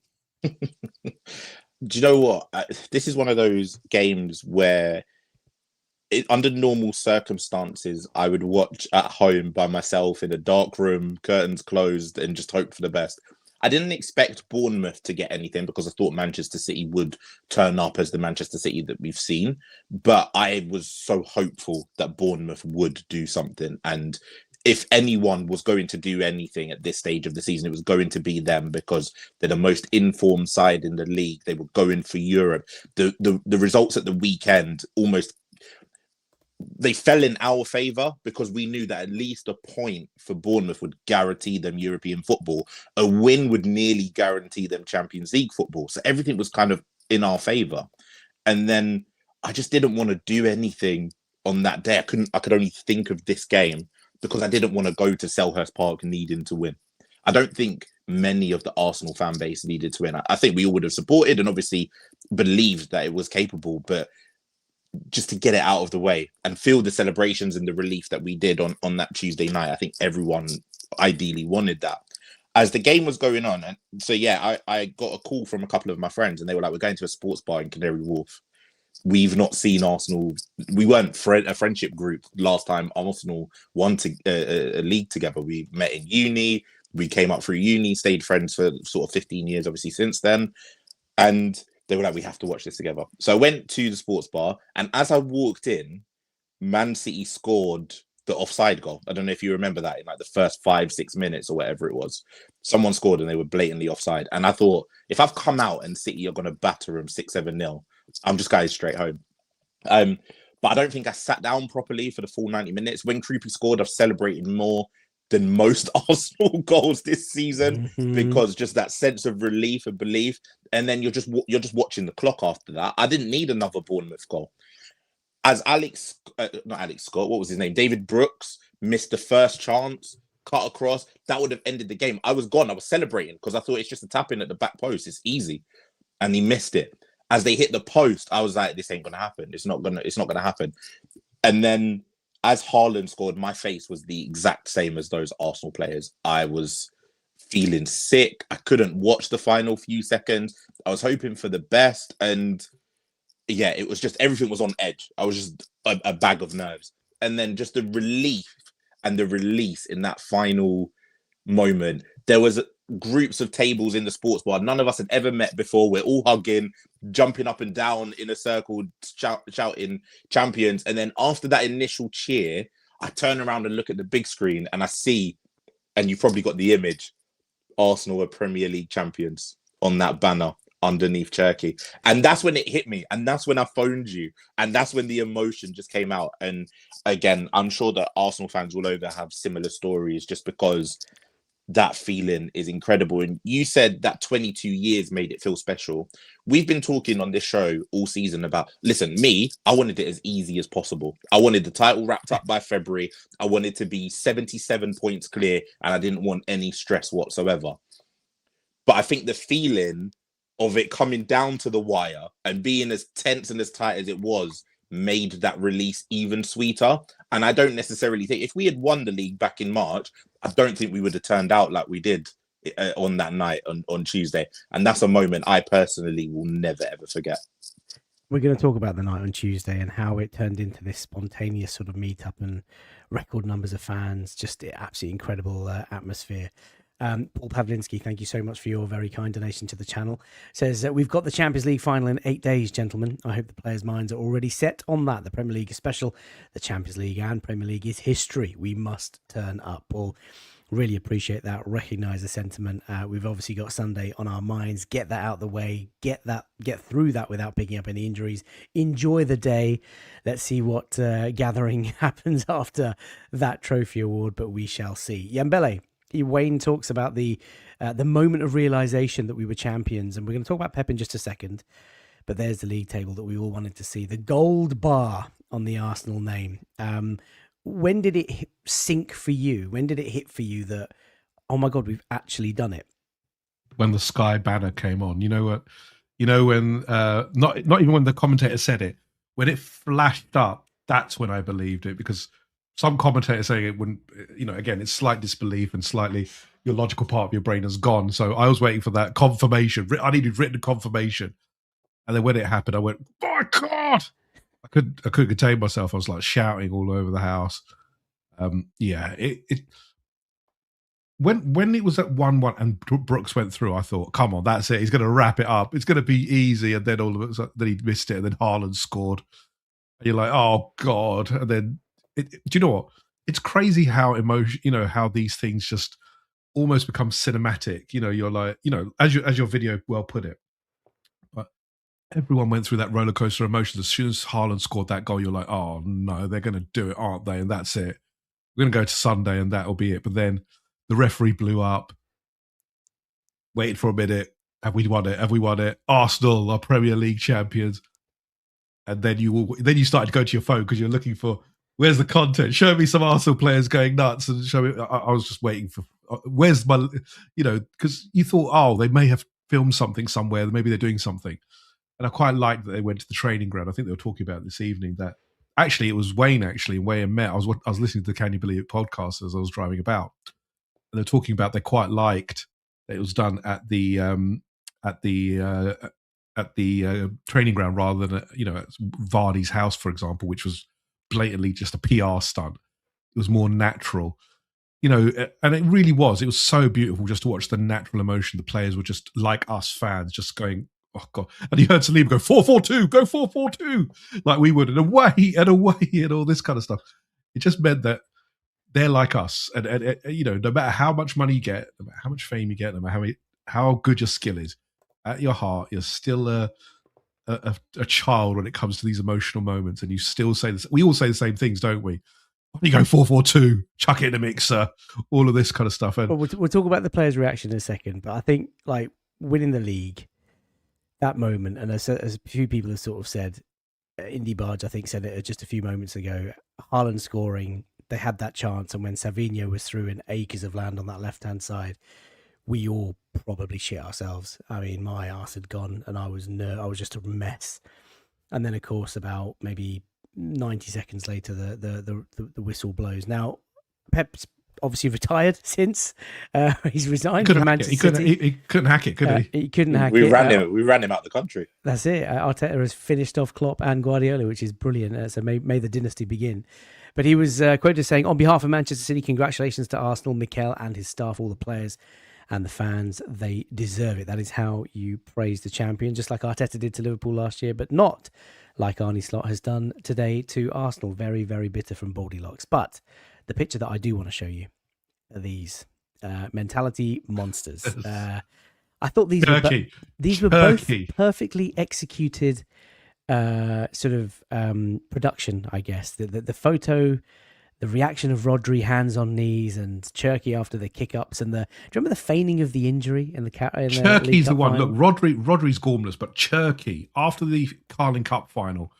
Do you know what? This is one of those games where, under normal circumstances, I would watch at home by myself in a dark room, curtains closed, and just hope for the best. I didn't expect Bournemouth to get anything because I thought Manchester City would turn up as the Manchester City that we've seen. But I was so hopeful that Bournemouth would do something. And if anyone was going to do anything at this stage of the season, it was going to be them, because they're the most informed side in the league. They were going for Europe. The results at the weekend almost, they fell in our favour, because we knew that at least a point for Bournemouth would guarantee them European football. A win would nearly guarantee them Champions League football. So everything was kind of in our favour. And then I just didn't want to do anything on that day. I could only think of this game, because I didn't want to go to Selhurst Park needing to win. I don't think many of the Arsenal fan base needed to win. I think we all would have supported and obviously believed that it was capable, but just to get it out of the way and feel the celebrations and the relief that we did on that Tuesday night, I think everyone ideally wanted that. As the game was going on, and so yeah, I got a call from a couple of my friends, and they were like, "We're going to a sports bar in Canary Wharf. We've not seen Arsenal. We weren't a friendship group last time Arsenal won a league together. We met in uni. We came up through uni, stayed friends for sort of 15 years, obviously, since then." And they were like, "We have to watch this together." So I went to the sports bar, and as I walked in, Man City scored the offside goal. I don't know if you remember that, in like the first 5-6 minutes or whatever it was. Someone scored and they were blatantly offside. And I thought, if I've come out and City are going to batter them 6-7-0, I'm just going straight home. But I don't think I sat down properly for the full 90 minutes. When Krupi scored, I've celebrated more than most Arsenal goals this season, because just that sense of relief and belief. And then you're just watching the clock after that. I didn't need another Bournemouth goal. As not Alex Scott, what was his name? David Brooks missed the first chance, cut across. That would have ended the game. I was gone. I was celebrating because I thought it's just a tap in at the back post. It's easy. And he missed it. As they hit the post, I was like, this ain't gonna happen. It's not gonna happen. And then as Haaland scored, my face was the exact same as those Arsenal players. I was feeling sick. I couldn't watch the final few seconds. I was hoping for the best. And yeah, it was just, everything was on edge. I was just a bag of nerves. And then just the relief and the release in that final moment. There was groups of tables in the sports bar. None of us had ever met before. We're all hugging, jumping up and down in a circle, shouting champions. And then after that initial cheer, I turn around and look at the big screen and I see, and you've probably got the image, Arsenal are Premier League champions on that banner underneath Turkey. And that's when it hit me. And that's when I phoned you. And that's when the emotion just came out. And again, I'm sure that Arsenal fans all over have similar stories, just because that feeling is incredible. And you said that 22 years made it feel special. We've been talking on this show all season about, listen, I wanted it as easy as possible. I wanted the title wrapped up by February. I wanted to be 77 points clear, and I didn't want any stress whatsoever. But I think the feeling of it coming down to the wire and being as tense and as tight as it was made that release even sweeter. And I don't necessarily think, if we had won the league back in March, I don't think we would have turned out like we did on that night on Tuesday. And that's a moment I personally will never, ever forget. We're going to talk about the night on Tuesday and how it turned into this spontaneous sort of meetup and record numbers of fans, just absolutely incredible atmosphere. Paul Pavlinsky, thank you so much for your very kind donation to the channel. Says, we've got the Champions League final in 8 days, gentlemen. I hope the players' minds are already set on that. The Premier League is special. The Champions League and Premier League is history. We must turn up. Paul, really appreciate that. Recognise the sentiment. We've obviously got Sunday on our minds. Get that out of the way. Get through that without picking up any injuries. Enjoy the day. Let's see what gathering happens after that trophy award, but we shall see. Yambele, Wayne talks about the moment of realization that we were champions, and we're going to talk about Pep in just a second. But there's the league table that we all wanted to see, the gold bar on the Arsenal name. When did it sink for you? When did it hit for you that, oh my God, we've actually done it? when the Sky banner came on. You know what? You know when not even when the commentator said it, when it flashed up, that's when I believed it, because some commentators saying it wouldn't. You know, again, it's slight disbelief and slightly your logical part of your brain has gone. So I was waiting for that confirmation. I needed written confirmation, and then when it happened, I went, "My God!" I couldn't contain myself. I was like shouting all over the house. Yeah, when it was at 1-1 and Brooks went through, I thought, come on, that's it. He's going to wrap it up. It's going to be easy. And then all of it, then he missed it. And then Haaland scored. And you're like, oh God. And then, do you know what? It's crazy how how these things just almost become cinematic. You know, you're like, as your video well put it, but everyone went through that roller coaster of emotions. As soon as Haaland scored that goal, you're like, oh no, they're going to do it, aren't they? And that's it. We're going to go to Sunday and that'll be it. But then the referee blew up, waited for a minute. Have we won it? Have we won it? Arsenal are Premier League champions. And then you started to go to your phone because you're looking for, where's the content? Show me some Arsenal players going nuts, and show me. I was just waiting for, where's my, because you thought, oh, they may have filmed something somewhere. Maybe they're doing something. And I quite liked that they went to the training ground. I think they were talking about this evening that actually it was Wayne and Met. I was listening to the Can You Believe It podcast as I was driving about. And they're talking about they quite liked that it was done at the training ground rather than at Vardy's house, for example, which was blatantly just a PR stunt. It was more natural, and it really was. It was so beautiful just to watch the natural emotion. The players were just like us fans, just going, oh God. And you heard Salim go 4-4-2, go 4-4-2, like we would, and away and all this kind of stuff. It just meant that they're like us, and no matter how much money you get, no matter how much fame you get, no matter how good your skill is, at your heart, you're still a child when it comes to these emotional moments, and you still say this. We all say the same things, don't we? You go 4-4-2, chuck it in a mixer, all of this kind of stuff. And we'll talk about the players' reaction in a second, but I think like winning the league, that moment, and as a few people have sort of said, Indy Barge, I think, said it just a few moments ago, Haaland scoring, they had that chance, and when Savinho was through in acres of land on that left-hand side, we all probably shit ourselves. I mean, my arse had gone, and I was just a mess. And then, of course, about maybe 90 seconds later, the whistle blows. Now, Pep's obviously retired since he's resigned from Manchester City. He couldn't hack it, could he? He couldn't hack it. We ran him out the country. That's it. Arteta has finished off Klopp and Guardiola, which is brilliant. So may the dynasty begin. But he was quoted as saying, on behalf of Manchester City, congratulations to Arsenal, Mikel and his staff, all the players and the fans. They deserve it. That is how you praise the champion, just like Arteta did to Liverpool last year, but not like Arne Slot has done today to Arsenal. Very, very bitter from Baldylocks. But the picture that I do want to show you are these mentality monsters. I thought these were both perfectly executed production, I guess. The photo, the reaction of Rodri, hands on knees, and Cherky after the kick-ups, and do you remember the feigning of the injury in the Cherky's the one. Final? Look, Rodri's gormless, but Cherky after the Carling Cup final,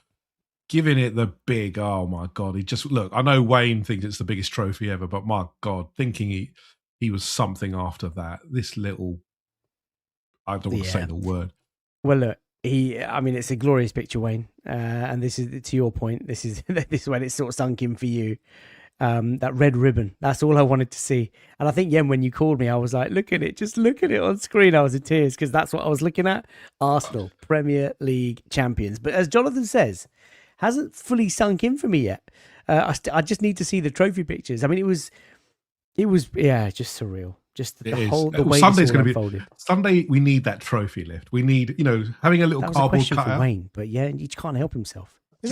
giving it the big, oh my God, he just, look, I know Wayne thinks it's the biggest trophy ever, but my God, thinking he was something after that. This little, I don't want to say the word. Well, look, it's a glorious picture, Wayne. And this is, to your point, this is when it sort of sunk in for you. That red ribbon, that's all I wanted to see. And I think, when you called me, I was like, look at it, just look at it on screen. I was in tears because that's what I was looking at. Arsenal, Premier League champions. But as Jonathan says, hasn't fully sunk in for me yet. I just need to see the trophy pictures. I mean, it was just surreal. Just the way Sunday's going to be Sunday. We need that trophy lift. We need, having a little cardboard cutout. For Wayne, but he can't help himself. It's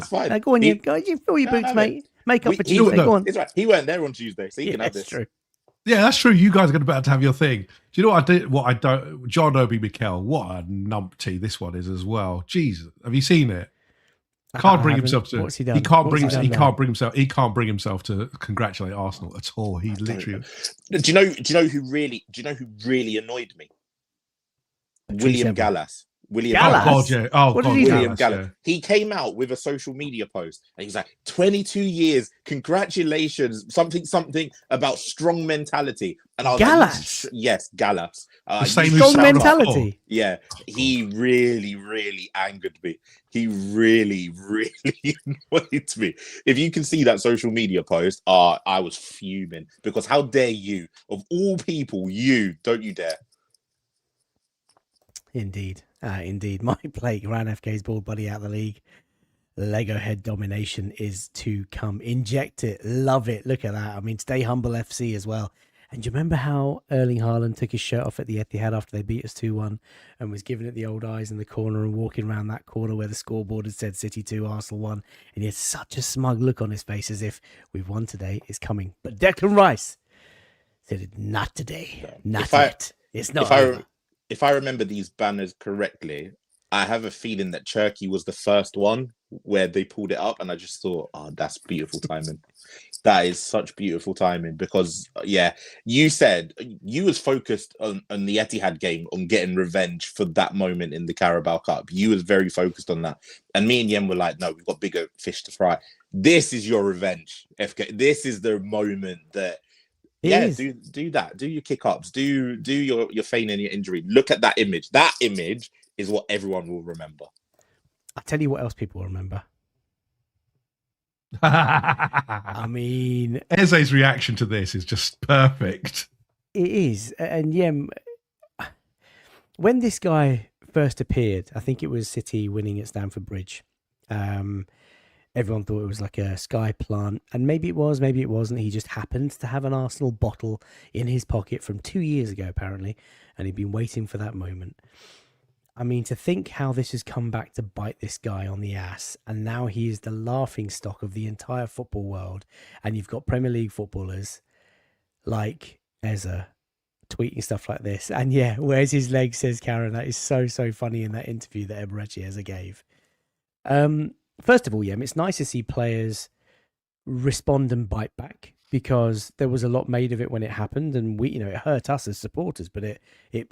fine. Go on, you fill your boots, mate. Make up for Tuesday. Go on. It's right. He weren't there on Tuesday, so he can have this. True. Yeah, that's true. You guys are about to have your thing. Do you know what I did? What I don't. John Obi Mikel. What a numpty this one is as well. Jesus, have you seen it? Can't bring himself to. What's he done? He can't bring himself to congratulate Arsenal at all. He literally. Do you know who really annoyed me? William Gallas. William Gallas? Oh God, yeah. Oh What did God, he do? William Gallas, Gallup. yeah. He came out with a social media post and he's like, 22 years, congratulations, something about strong mentality. And I was Gallas? like, yes, Gallas. The same Strong as Sam mentality. Yeah, he really, really angered me. He really, really annoyed me. If you can see that social media post, I was fuming because how dare you, of all people, don't you dare. Indeed. Indeed. Mike Blake ran FK's bald buddy out of the league. Lego head domination is to come. Inject it. Love it. Look at that. I mean, stay humble FC as well. And do you remember how Erling Haaland took his shirt off at the Etihad after they beat us 2-1 and was giving it the old eyes in the corner and walking around that corner where the scoreboard had said City 2, Arsenal 1. And he had such a smug look on his face as if we've won today, it's coming. But Declan Rice said, not today. Not yet. It's not over. If I remember these banners correctly, I have a feeling that Turkey was the first one where they pulled it up, and I just thought, oh, that's beautiful timing. That is such beautiful timing because, yeah, you said you was focused on the Etihad game on getting revenge for that moment in the Carabao Cup. You was very focused on that. And me and Yen were like, no, we've got bigger fish to fry. This is your revenge, FK. This is the moment that do that. Do your kick-ups. Do your feign and your injury. Look at that image. That image is what everyone will remember. I'll tell you what else people will remember. I mean, Eze's reaction to this is just perfect. It is. And yeah, when this guy first appeared, I think it was City winning at Stamford Bridge. Everyone thought it was like a sky plant, and maybe it was, maybe it wasn't. He just happened to have an Arsenal bottle in his pocket from 2 years ago, apparently, and he'd been waiting for that moment. I mean, to think how this has come back to bite this guy on the ass, and now he is the laughing stock of the entire football world, and you've got Premier League footballers like Eze tweeting stuff like this, and yeah, where's his leg, says Karen. That is so funny in that interview that Eberechi Eze gave. First of all, yeah, it's nice to see players respond and bite back, because there was a lot made of it when it happened, and we, it hurt us as supporters, but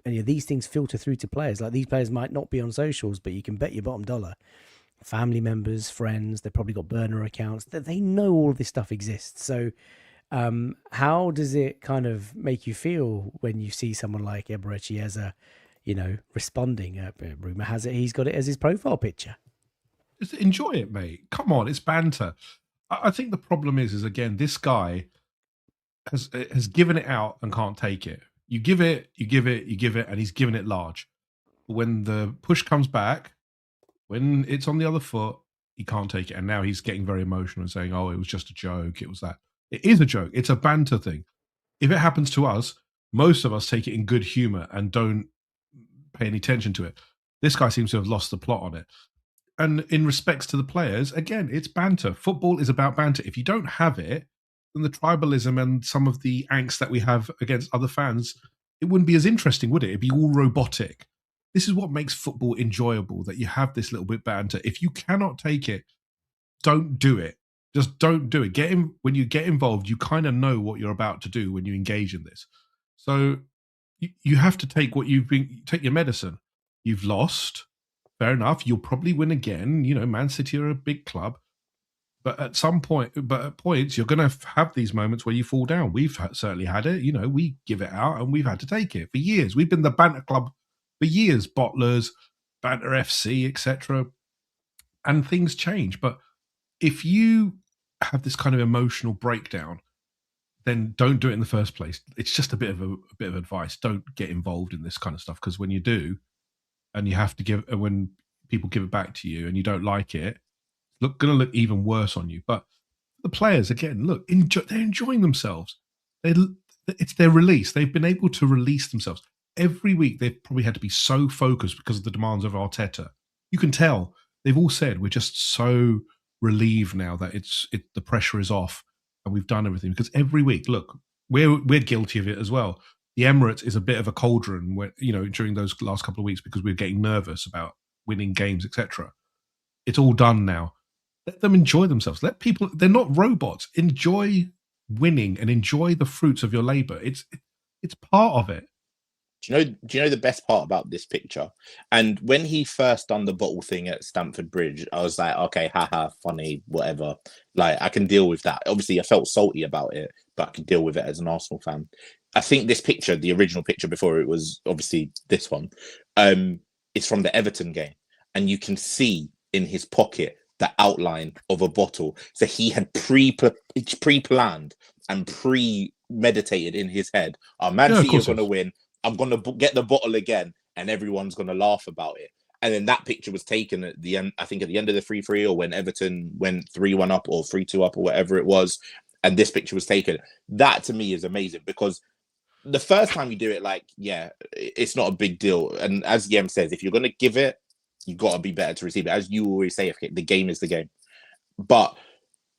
these things filter through to players. Like, these players might not be on socials, but you can bet your bottom dollar, family members, friends, they've probably got burner accounts, that they know all of this stuff exists. So how does it kind of make you feel when you see someone like Eberechi Eze, responding? Rumor has it he's got it as his profile picture. Just enjoy it, mate. Come on, it's banter. I think the problem is again, this guy has given it out and can't take it. You give it, and he's given it large. When the push comes back, when it's on the other foot, he can't take it. And now he's getting very emotional and saying, oh, it was just a joke. It was that. It is a joke. It's a banter thing. If it happens to us, most of us take it in good humor and don't pay any attention to it. This guy seems to have lost the plot on it. And in respects to the players, again, it's banter. Football is about banter. If you don't have it, then the tribalism and some of the angst that we have against other fans, it wouldn't be as interesting, would it? It'd be all robotic. This is what makes football enjoyable, that you have this little bit banter. If you cannot take it, don't do it. Just don't do it. When you get involved, you kind of know what you're about to do when you engage in this. So you have to take take your medicine. You've lost. Fair enough. You'll probably win again. Man City are a big club. But at points, you're going to have these moments where you fall down. We've certainly had it. We give it out and we've had to take it for years. We've been the banter club for years, Bottlers, Banter FC, etc. And things change. But if you have this kind of emotional breakdown, then don't do it in the first place. It's just a bit of advice. Don't get involved in this kind of stuff, because when you do, and you have to when people give it back to you and you don't like it, it's going to look even worse on you. But the players, again, look, they're enjoying themselves. It's their release. They've been able to release themselves. Every week, they've probably had to be so focused because of the demands of Arteta. You can tell. They've all said, we're just so relieved now that the pressure is off and we've done everything. Because every week, look, we're guilty of it as well. The Emirates is a bit of a cauldron where, during those last couple of weeks, because we're getting nervous about winning games, etc. It's all done now. Let them enjoy themselves. Let people, they're not robots. Enjoy winning and enjoy the fruits of your labor. It's part of it. Do you know the best part about this picture? And when he first done the bottle thing at Stamford Bridge, I was like, okay, haha, funny, whatever. Like, I can deal with that. Obviously, I felt salty about it, but I could deal with it as an Arsenal fan. I think this picture, the original picture before it was obviously this one, is from the Everton game. And you can see in his pocket the outline of a bottle. So he had pre-planned and premeditated in his head, oh, Man Yeah, of City are course. going to win. I'm going to get the bottle again, and everyone's going to laugh about it. And then that picture was taken at the end, I think at the end of the 3-3, or when Everton went 3-1 up or 3-2 up or whatever it was. And this picture was taken. That to me is amazing, because the first time you do it, like, yeah, it's not a big deal. And as Yem says, if you're going to give it, you've got to be better to receive it. As you always say, the game is the game. But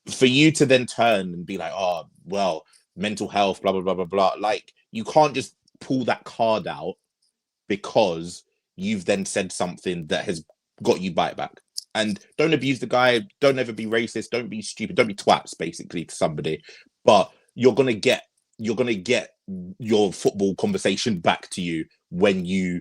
for you to then turn and be like, oh, well, mental health, blah, blah, blah, blah, blah. Like, you can't just pull that card out because you've then said something that has got you bite back. And don't abuse the guy. Don't ever be racist. Don't be stupid. Don't be twats, basically, to somebody. But you're gonna get your football conversation back to you when you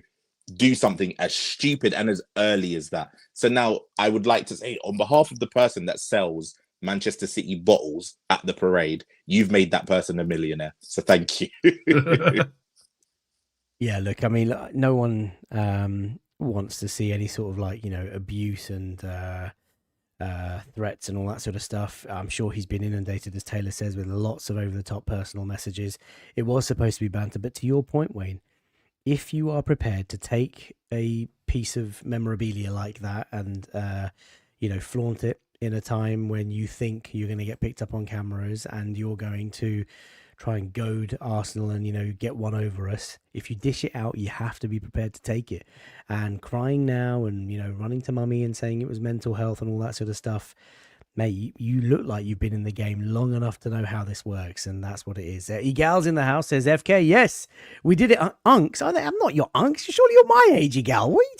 do something as stupid and as early as that. So now I would like to say, on behalf of the person that sells Manchester City bottles at the parade, you've made that person a millionaire. So thank you. Yeah, look, I mean, no one wants to see any sort of abuse and threats and all that sort of stuff. I'm sure he's been inundated, as Taylor says, with lots of over-the-top personal messages. It was supposed to be banter, but to your point, Wayne, if you are prepared to take a piece of memorabilia like that and flaunt it in a time when you think you're going to get picked up on cameras and you're going to try and goad Arsenal and get one over us, if you dish it out, you have to be prepared to take it. And crying now and running to mummy and saying it was mental health and all that sort of stuff, mate, you look like you've been in the game long enough to know how this works, and that's what it is. Egal's in the house, says FK. Yes, we did it. Unks, I'm not your unks. Surely you're my age, Egal. What are you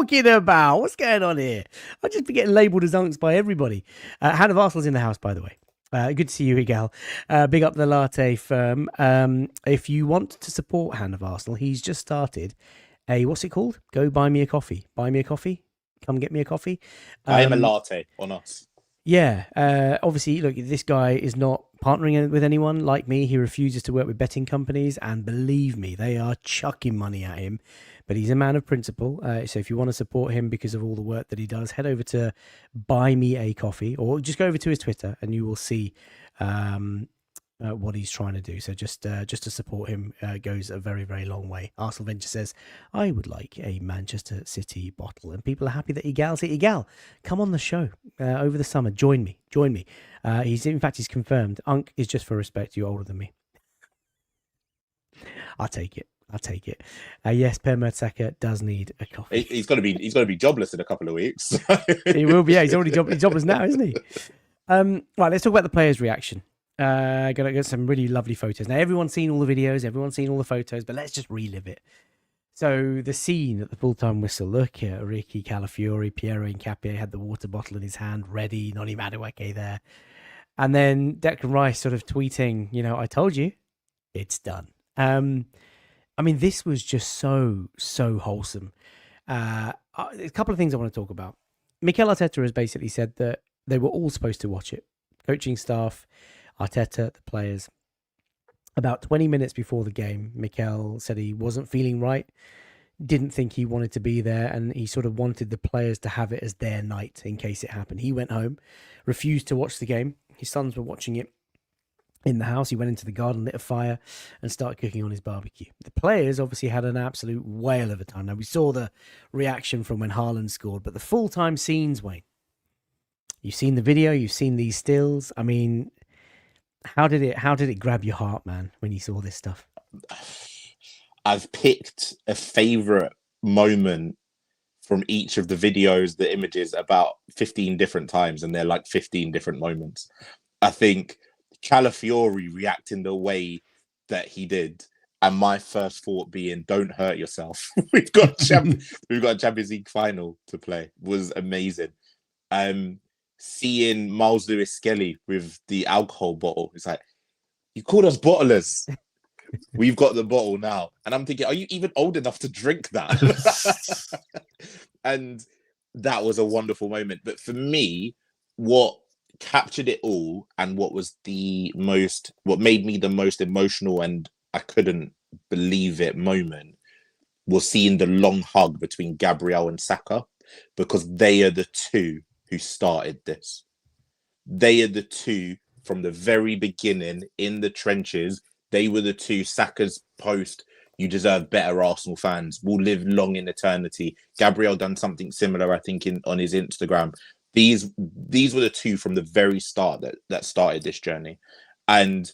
talking about? What's going on here? I just be getting labelled as unks by everybody. Hand of Arsenal's in the house, by the way. Good to see you, Egal. Big up the Latte firm. If you want to support Hand of Arsenal, he's just started a, what's it called? Go buy me a coffee. Buy me a coffee. Come get me a coffee. I am a latte on us. Yeah. Obviously, look, this guy is not partnering with anyone like me. He refuses to work with betting companies. And believe me, they are chucking money at him. But he's a man of principle. So if you want to support him because of all the work that he does, head over to Buy Me a Coffee, or just go over to his Twitter and you will see what he's trying to do. So just to support him goes a very, very long way. Arsenal Venture says, I would like a Manchester City bottle. And people are happy that Egal's here. Egal, come on the show over the summer. Join me. He's confirmed. Unk is just for respect. You're older than me. I'll take it. Yes, Per Mertesacker does need a coffee. He's going to be jobless in a couple of weeks. He will be. Yeah, he's already jobless now, isn't he? Right, let's talk about the players' reaction. Gonna get some really lovely photos. Now, everyone's seen all the videos, everyone's seen all the photos, but let's just relive it. So the scene at the full-time whistle. Look at Ricky Calafiori, Piero Hincapié had the water bottle in his hand, ready. Noni Madueke there, and then Declan Rice sort of tweeting, I told you, it's done. I mean, this was just so wholesome. A couple of things I want to talk about. Mikel Arteta has basically said that they were all supposed to watch it. Coaching staff, Arteta, the players. About 20 minutes before the game, Mikel said he wasn't feeling right, didn't think he wanted to be there, and he sort of wanted the players to have it as their night in case it happened. He went home, refused to watch the game. His sons were watching it in the house. He went into the garden, lit a fire, and started cooking on his barbecue. The players obviously had an absolute whale of a time. Now, we saw the reaction from when Haaland scored, but the full-time scenes, Wayne, you've seen the video, you've seen these stills. I mean, how did it grab your heart, man, when you saw this stuff? I've picked a favorite moment from each of the videos, the images, about 15 different times, and they're like 15 different moments. I think Calafiori reacting the way that he did, and my first thought being, don't hurt yourself. we've got a Champions League final to play, was amazing. Seeing Miles Lewis Skelly with the alcohol bottle, it's like, you called us bottlers. we've got the bottle now. And I'm thinking, are you even old enough to drink that? And that was a wonderful moment. But for me, what captured it all and what made me the most emotional and I couldn't believe it moment was seeing the long hug between Gabriel and Saka, because they are the two who started this. They are the two from the very beginning in the trenches. They were the two. Saka's post, "You deserve better, Arsenal fans, will live long in eternity." Gabriel done something similar, I think, on his Instagram. These were the two from the very start that started this journey. And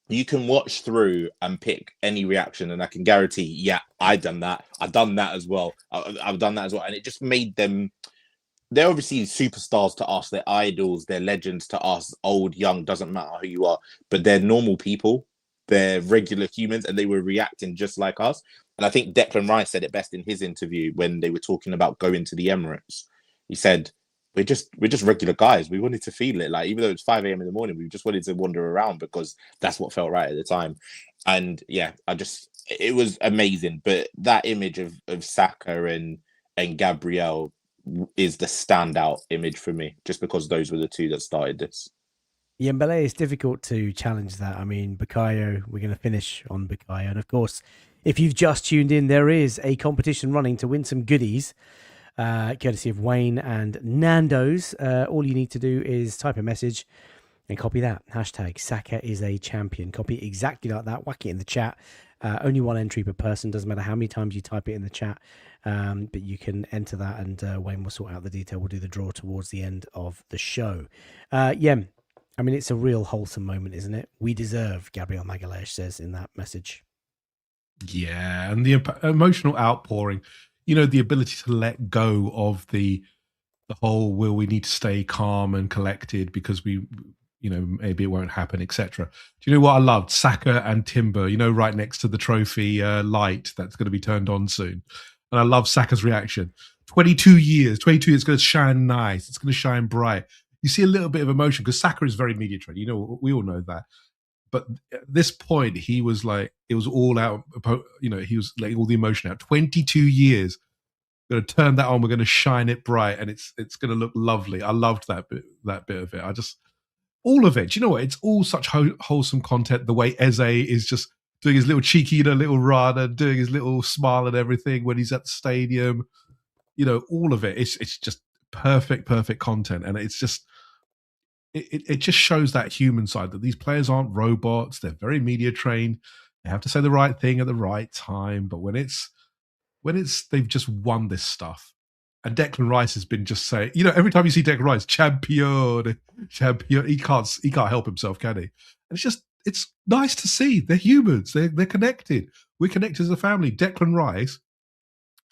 you can watch through and pick any reaction, and I can guarantee, yeah, I've done that as well. I've done that as well. And it just made them, they're obviously superstars to us, they're idols, they're legends to us, old, young, doesn't matter who you are, but they're normal people, they're regular humans, and they were reacting just like us. And I think Declan Rice said it best in his interview when they were talking about going to the Emirates. He said, we're just regular guys. We wanted to feel it. Like, even though it's 5 a.m. in the morning, we just wanted to wander around because that's what felt right at the time. And yeah, it was amazing. But that image of Saka and Gabriel is the standout image for me, just because those were the two that started this. Yeah, Mbele, it's difficult to challenge that. I mean, Bukayo, we're going to finish on Bukayo. And of course, if you've just tuned in, there is a competition running to win some goodies, courtesy of Wayne and Nando's. All you need to do is type a message and copy that. Hashtag Saka is a champion. Copy it exactly like that. Whack it in the chat. Only one entry per person. Doesn't matter how many times you type it in the chat. But you can enter that, and Wayne will sort out the detail. We'll do the draw towards the end of the show. Yeah, I mean, it's a real wholesome moment, isn't it? We deserve, Gabriel Magalhaes says in that message. Yeah, and the emotional outpouring, the ability to let go of the whole, will we need to stay calm and collected because we, maybe it won't happen, etc. Do you know what I loved? Saka and Timber, right next to the trophy light that's going to be turned on soon. And I love Saka's reaction. 22 years, going to shine nice. It's going to shine bright. You see a little bit of emotion because Saka is very media trained. We all know that. But at this point, he was like, it was all out. He was letting all the emotion out. 22 years. We're going to turn that on. We're going to shine it bright, and it's going to look lovely. I loved that bit of it. All of it. Do you know what? It's all such wholesome content. The way Eze is just doing his little cheeky, little run and doing his little smile and everything when he's at the stadium. All of it. It's just perfect content, and it's just. It just shows that human side, that these players aren't robots. They're very media trained. They have to say the right thing at the right time. But when it's they've just won this stuff. And Declan Rice has been just saying, every time you see Declan Rice, champion, he can't help himself, can he? And it's nice to see. They're humans. They're connected. We're connected as a family. Declan Rice,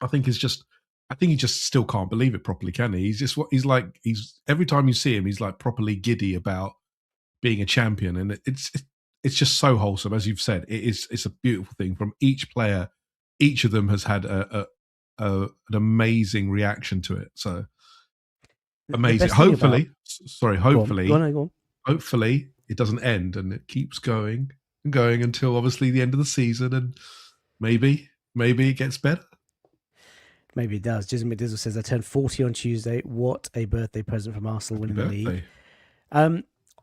I think he just still can't believe it properly, can he? He's every time you see him, he's like properly giddy about being a champion, and it's just so wholesome, as you've said. It's a beautiful thing from each player. Each of them has had an amazing reaction to it. So amazing. Hopefully, go on. Hopefully, it doesn't end and it keeps going and going until obviously the end of the season, and maybe it gets better. Maybe it does. Jason McDizzle says, I turned 40 on Tuesday. What a birthday present from Arsenal winning the league.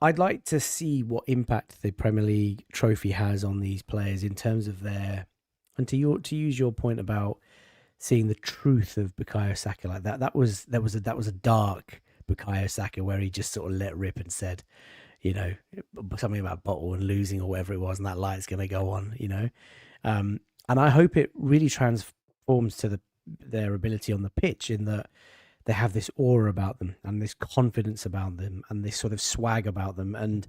I'd like to see what impact the Premier League trophy has on these players in terms of their, and to use your point about seeing the truth of Bukayo Saka like that. That was a dark Bukayo Saka where he just sort of let rip and said, something about bottle and losing or whatever it was, and that light's going to go on, and I hope it really transforms to their ability on the pitch, in that they have this aura about them and this confidence about them and this sort of swag about them. And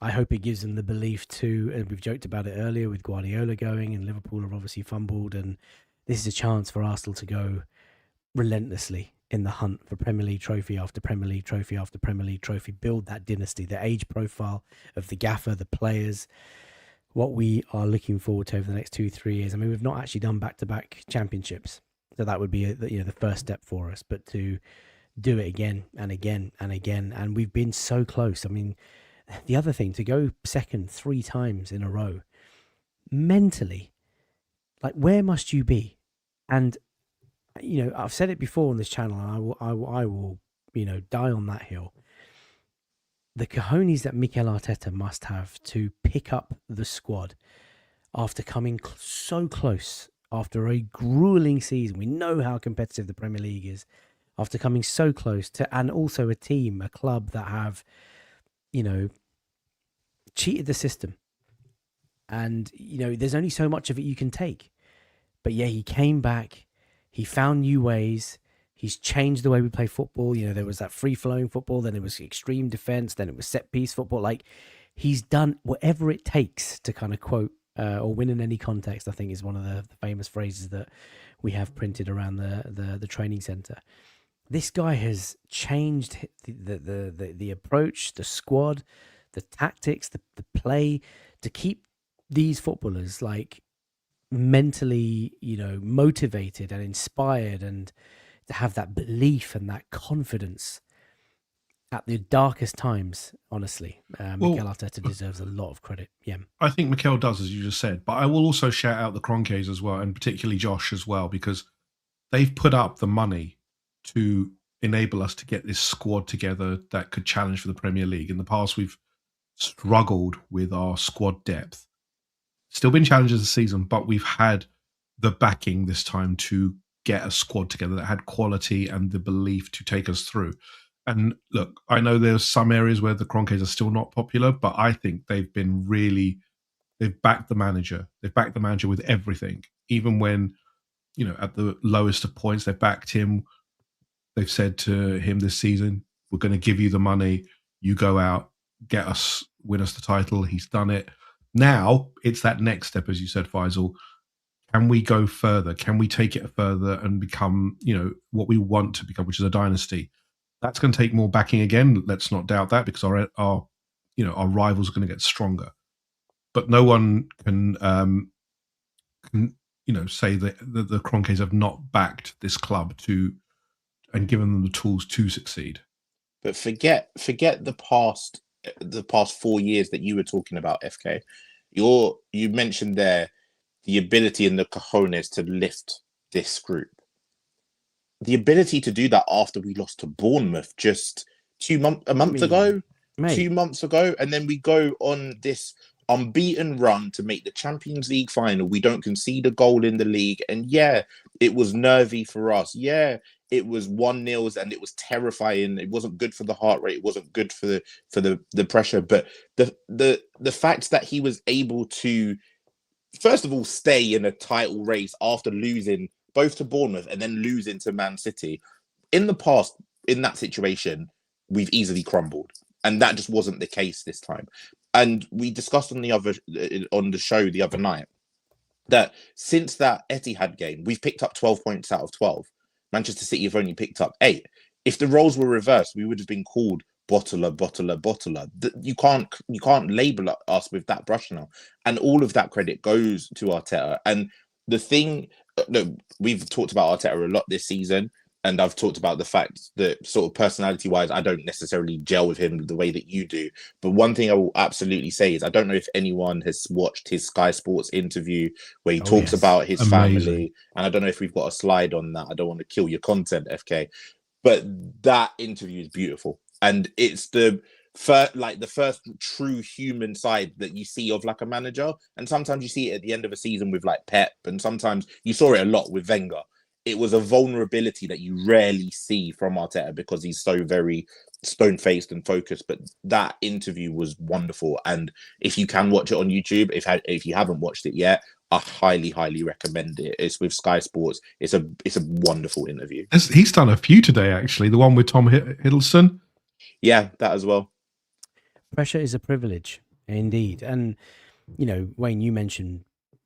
I hope it gives them the belief to, and we've joked about it earlier with Guardiola going, and Liverpool have obviously fumbled, and this is a chance for Arsenal to go relentlessly in the hunt for Premier League trophy after Premier League trophy after Premier League trophy, build that dynasty, the age profile of the gaffer, the players, what we are looking forward to over the next 2-3 years. I mean, we've not actually done back-to-back championships. So that would be the first step for us, but to do it again and again and again, and we've been so close. I mean, the other thing, to go second 3 times in a row, mentally, like, where must you be? And, I've said it before on this channel, and I will, die on that hill. The cojones that Mikel Arteta must have to pick up the squad after coming so close after a grueling season. We know how competitive the Premier League is. After coming so close to, and also a club that have, cheated the system. And, there's only so much of it you can take. But yeah, he came back. He found new ways. He's changed the way we play football. There was that free-flowing football. Then it was extreme defense. Then it was set-piece football. Like, he's done whatever it takes to kind of quote or win in any context, I think is one of the famous phrases that we have printed around the training center. This guy has changed the approach, the squad, the tactics, the play to keep these footballers like mentally, motivated and inspired, and to have that belief and that confidence at the darkest times. Honestly, Mikel Arteta deserves a lot of credit. Yeah, I think Mikel does, as you just said, but I will also shout out the Kroenkes as well, and particularly Josh as well, because they've put up the money to enable us to get this squad together that could challenge for the Premier League. In the past, we've struggled with our squad depth. Still been challenges this season, but we've had the backing this time to get a squad together that had quality and the belief to take us through. And look, I know there's some areas where the Kroenkes are still not popular, but I think they've backed the manager. They've backed the manager with everything. Even when, at the lowest of points, they've backed him. They've said to him this season, we're going to give you the money. You go out, win us the title. He's done it. Now it's that next step, as you said, Faisal. Can we go further? Can we take it further and become, what we want to become, which is a dynasty? That's going to take more backing again. Let's not doubt that, because our rivals are going to get stronger. But no one can say that the Kroenkes have not backed this club and given them the tools to succeed. But forget the past 4 years that you were talking about, FK. You mentioned there the ability and the cojones to lift this group. The ability to do that after we lost to Bournemouth just 2 months ago, mate. 2 months ago, and then we go on this unbeaten run to make the Champions League final. We don't concede a goal in the league, and yeah, it was nervy for us. Yeah, it was 1-0 and it was terrifying. It wasn't good for the heart rate. It wasn't good for the pressure. But the fact that he was able to, first of all, stay in a title race after losing both to Bournemouth and then losing to Man City. In the past, in that situation, we've easily crumbled. And that just wasn't the case this time. And we discussed on the show the other night that since that Etihad game, we've picked up 12 points out of 12. Manchester City have only picked up 8. If the roles were reversed, we would have been called bottler. You can't label us with that brush now. And all of that credit goes to Arteta. And the thing, look, we've talked about Arteta a lot this season, and I've talked about the fact that sort of personality-wise, I don't necessarily gel with him the way that you do. But one thing I will absolutely say is I don't know if anyone has watched his Sky Sports interview where he talks about his family. And I don't know if we've got a slide on that. I don't want to kill your content, FK. But that interview is beautiful. And it's the first true human side that you see of like a manager. And sometimes you see it at the end of a season with like Pep. And sometimes you saw it a lot with Wenger. It was a vulnerability that you rarely see from Arteta because he's so very stone-faced and focused. But that interview was wonderful. And if you can watch it on YouTube, if you haven't watched it yet, I highly, highly recommend it. It's with Sky Sports. It's a wonderful interview. He's done a few today, actually. The one with Tom Hiddleston. Yeah, that as well. Pressure is a privilege, indeed. And, Wayne, you mentioned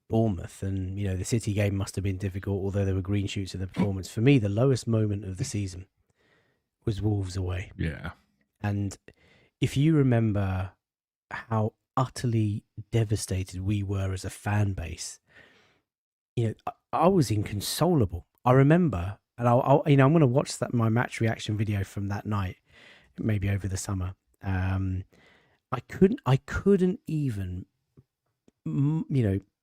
Bournemouth, and, the City game must have been difficult, although there were green shoots in the performance. For me, the lowest moment of the season was Wolves away. Yeah. And if you remember how utterly devastated we were as a fan base, I was inconsolable. I remember, and I'm going to watch my match reaction video from that night, maybe over the summer. I couldn't even,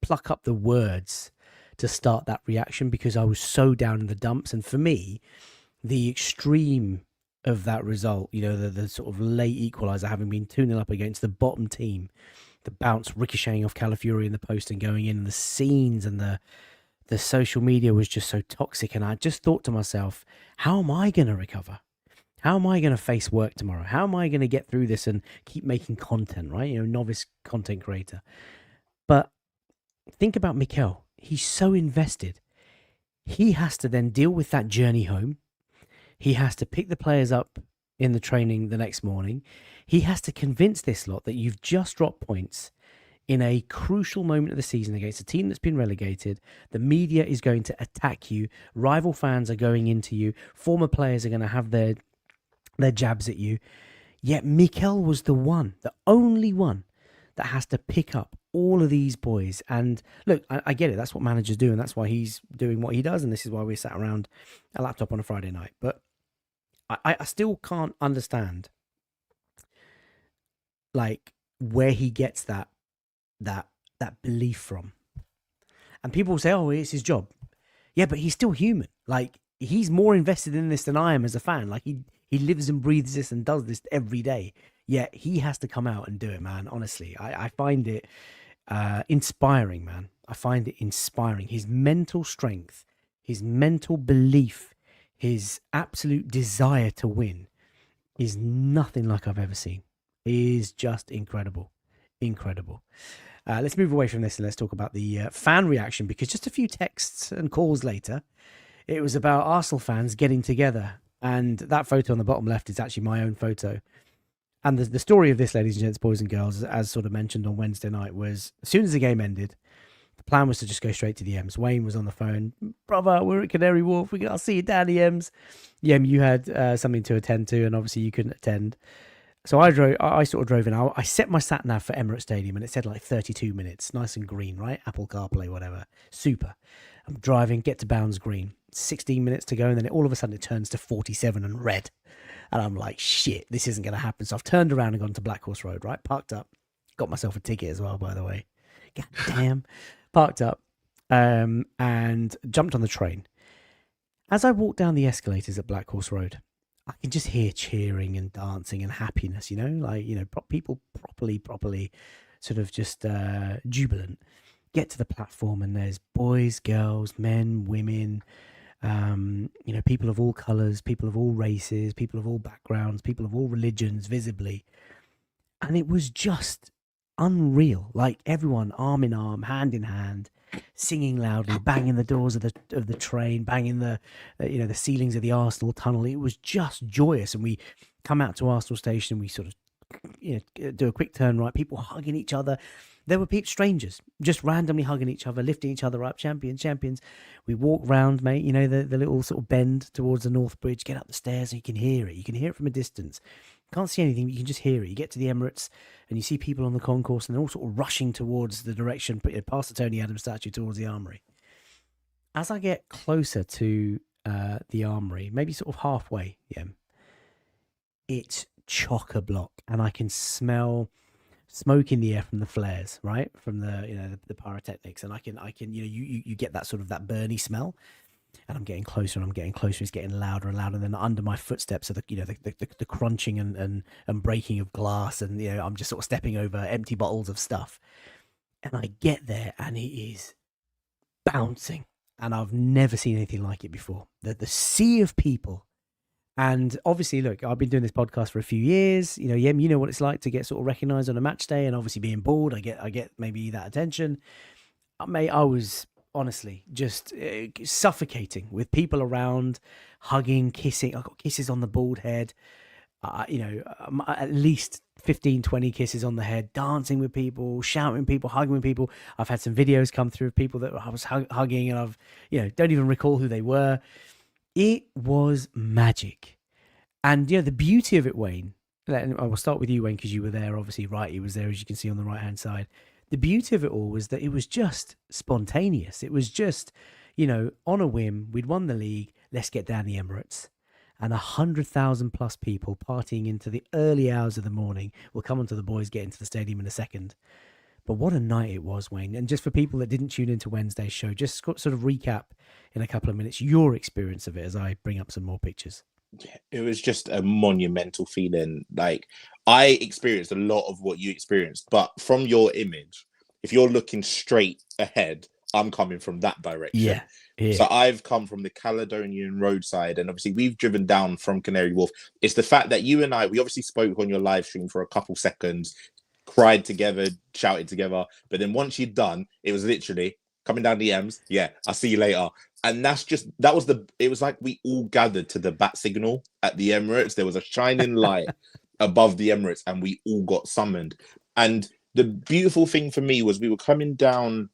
pluck up the words to start that reaction because I was so down in the dumps. And for me, the extreme of that result, the sort of late equaliser, having been 2-0 up against the bottom team, the bounce ricocheting off Calafiori in the post and going in, and the scenes and the social media was just so toxic. And I just thought to myself, how am I going to recover? How am I going to face work tomorrow? How am I going to get through this and keep making content, right? Novice content creator. But think about Mikel. He's so invested. He has to then deal with that journey home. He has to pick the players up in the training the next morning. He has to convince this lot that you've just dropped points in a crucial moment of the season against a team that's been relegated. The media is going to attack you. Rival fans are going into you. Former players are going to have their jabs at you. Yet Mikel was the only one that has to pick up all of these boys. And look, I get it. That's what managers do, and that's why he's doing what he does. And this is why we sat around a laptop on a Friday night. But I still can't understand, like, where he gets that belief from. And people will say, "Oh, it's his job." Yeah, but he's still human. Like, he's more invested in this than I am as a fan. Like, he lives and breathes this and does this every day. Yet he has to come out and do it, man. Honestly, I find it inspiring, man. I find it inspiring. His mental strength, his mental belief, his absolute desire to win is nothing like I've ever seen. It is just incredible. Incredible. Let's move away from this and let's talk about the fan reaction, because just a few texts and calls later, it was about Arsenal fans getting together. And that photo on the bottom left is actually my own photo. And the story of this, ladies and gents, boys and girls, as sort of mentioned on Wednesday night, was as soon as the game ended, the plan was to just go straight to the Ems. Wayne was on the phone. "Brother, we're at Canary Wharf. I'll see you down the Ems." Yeah, you had something to attend to, and obviously you couldn't attend. So I sort of drove in. I set my sat nav for Emirates Stadium, and it said like 32 minutes. Nice and green, right? Apple CarPlay, whatever. Super. I'm driving, get to Bounds Green. 16 minutes to go, and then all of a sudden it turns to 47 and red. And I'm like, shit, this isn't going to happen. So I've turned around and gone to Black Horse Road, right? Parked up. Got myself a ticket as well, by the way. God damn. Parked up and jumped on the train. As I walked down the escalators at Black Horse Road, I can just hear cheering and dancing and happiness, people properly sort of just jubilant. Get to the platform and there's boys, girls, men, women, people of all colours, people of all races, people of all backgrounds, people of all religions, visibly. And it was just unreal. Like, everyone arm in arm, hand in hand, singing loudly, banging the doors of the train, banging the ceilings of the Arsenal tunnel. It was just joyous. And we come out to Arsenal Station and we sort of do a quick turn right, people hugging each other. There were strangers just randomly hugging each other, lifting each other up. Champions. We walk round, mate, the little sort of bend towards the North Bridge, get up the stairs, and you can hear it. You can hear it from a distance. Can't see anything, but you can just hear it. You get to the Emirates and you see people on the concourse, and they're all sort of rushing towards the direction, past the Tony Adams statue, towards the Armoury. As I get closer to the Armoury, maybe sort of halfway, it's chock-a-block, and I can smell smoke in the air from the flares, right, from the pyrotechnics, and I can you get that sort of that burny smell, and I'm getting closer and I'm getting closer. It's getting louder and louder, and then under my footsteps are the crunching and breaking of glass, and I'm just sort of stepping over empty bottles of stuff, and I get there and it is bouncing, and I've never seen anything like it before. The sea of people. And obviously, look, I've been doing this podcast for a few years. Yem, you know what it's like to get sort of recognised on a match day, and obviously being bored, I get maybe that attention. Mate, I was honestly just suffocating with people around, hugging, kissing. I got kisses on the bald head. At least 15, 20 kisses on the head, dancing with people, shouting people, hugging with people. I've had some videos come through of people that I was hugging, and I've don't even recall who they were. It was magic. And the beauty of it, Wayne, and I will start with you, Wayne, because you were there, obviously. Right, he was there, as you can see on the right hand side. The beauty of it all was that it was just spontaneous. It was just, on a whim. We'd won the league, let's get down the Emirates. And 100,000 plus people partying into the early hours of the morning. We'll come on to the boys getting to the stadium in a second. But what a night it was, Wayne. And just for people that didn't tune into Wednesday's show, just sort of recap in a couple of minutes your experience of it as I bring up some more pictures. It was just a monumental feeling. Like, I experienced a lot of what you experienced, but from your image, if you're looking straight ahead, I'm coming from that direction. Yeah. So I've come from the Caledonian roadside, and obviously we've driven down from Canary Wharf. It's the fact that you and we obviously spoke on your live stream for a couple seconds, cried together, shouted together, but then once you'd done, it was literally coming down the M's. Yeah, I'll see you later. And it was like we all gathered to the bat signal at the Emirates. There was a shining light above the Emirates, and we all got summoned. And the beautiful thing for me was we were coming down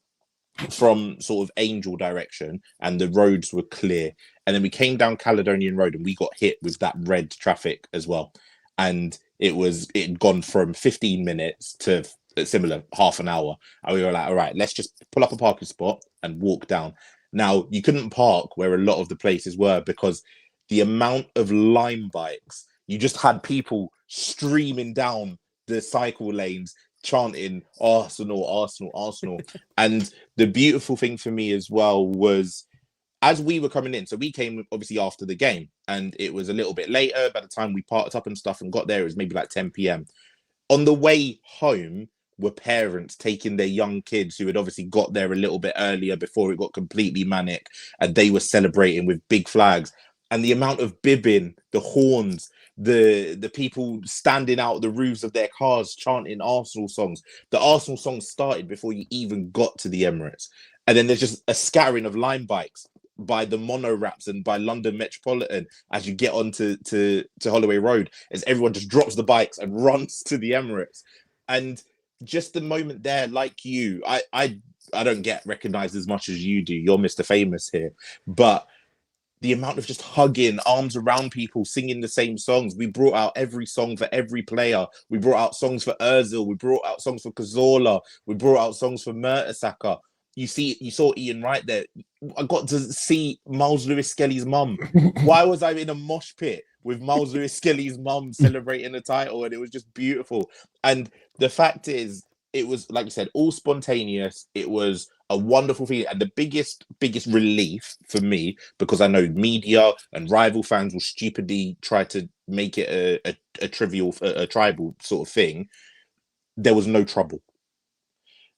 from sort of Angel direction, and the roads were clear. And then we came down Caledonian Road, and we got hit with that red traffic as well. And it had gone from 15 minutes to a similar half an hour. And we were like, all right, let's just pull up a parking spot and walk down. Now, you couldn't park where a lot of the places were because the amount of Lime bikes, you just had people streaming down the cycle lanes, chanting Arsenal, Arsenal, Arsenal. And the beautiful thing for me as well was, as we were coming in, so we came obviously after the game, and it was a little bit later. By the time we parked up and stuff and got there, it was maybe like 10 p.m. On the way home were parents taking their young kids who had obviously got there a little bit earlier before it got completely manic, and they were celebrating with big flags. And the amount of bibbing, the horns, the people standing out the roofs of their cars chanting Arsenal songs. The Arsenal songs started before you even got to the Emirates. And then there's just a scattering of Lime bikes by the mono wraps and by London Metropolitan as you get onto to Holloway Road, as everyone just drops the bikes and runs to the Emirates. And just the moment there, like you, I don't get recognized as much as you do. You're Mr. Famous here. But the amount of just hugging, arms around people, singing the same songs. We brought out every song for every player. We brought out songs for Ozil. We brought out songs for Cazorla. We brought out songs for Mertesacker. You saw Ian Wright there. I got to see Miles Lewis Skelly's mum. Why was I in a mosh pit with Miles Lewis Skelly's mum celebrating the title? And it was just beautiful. And the fact is, it was, like you said, all spontaneous. It was a wonderful feeling. And the biggest relief for me, because I know media and rival fans will stupidly try to make it a trivial, a tribal sort of thing, there was no trouble.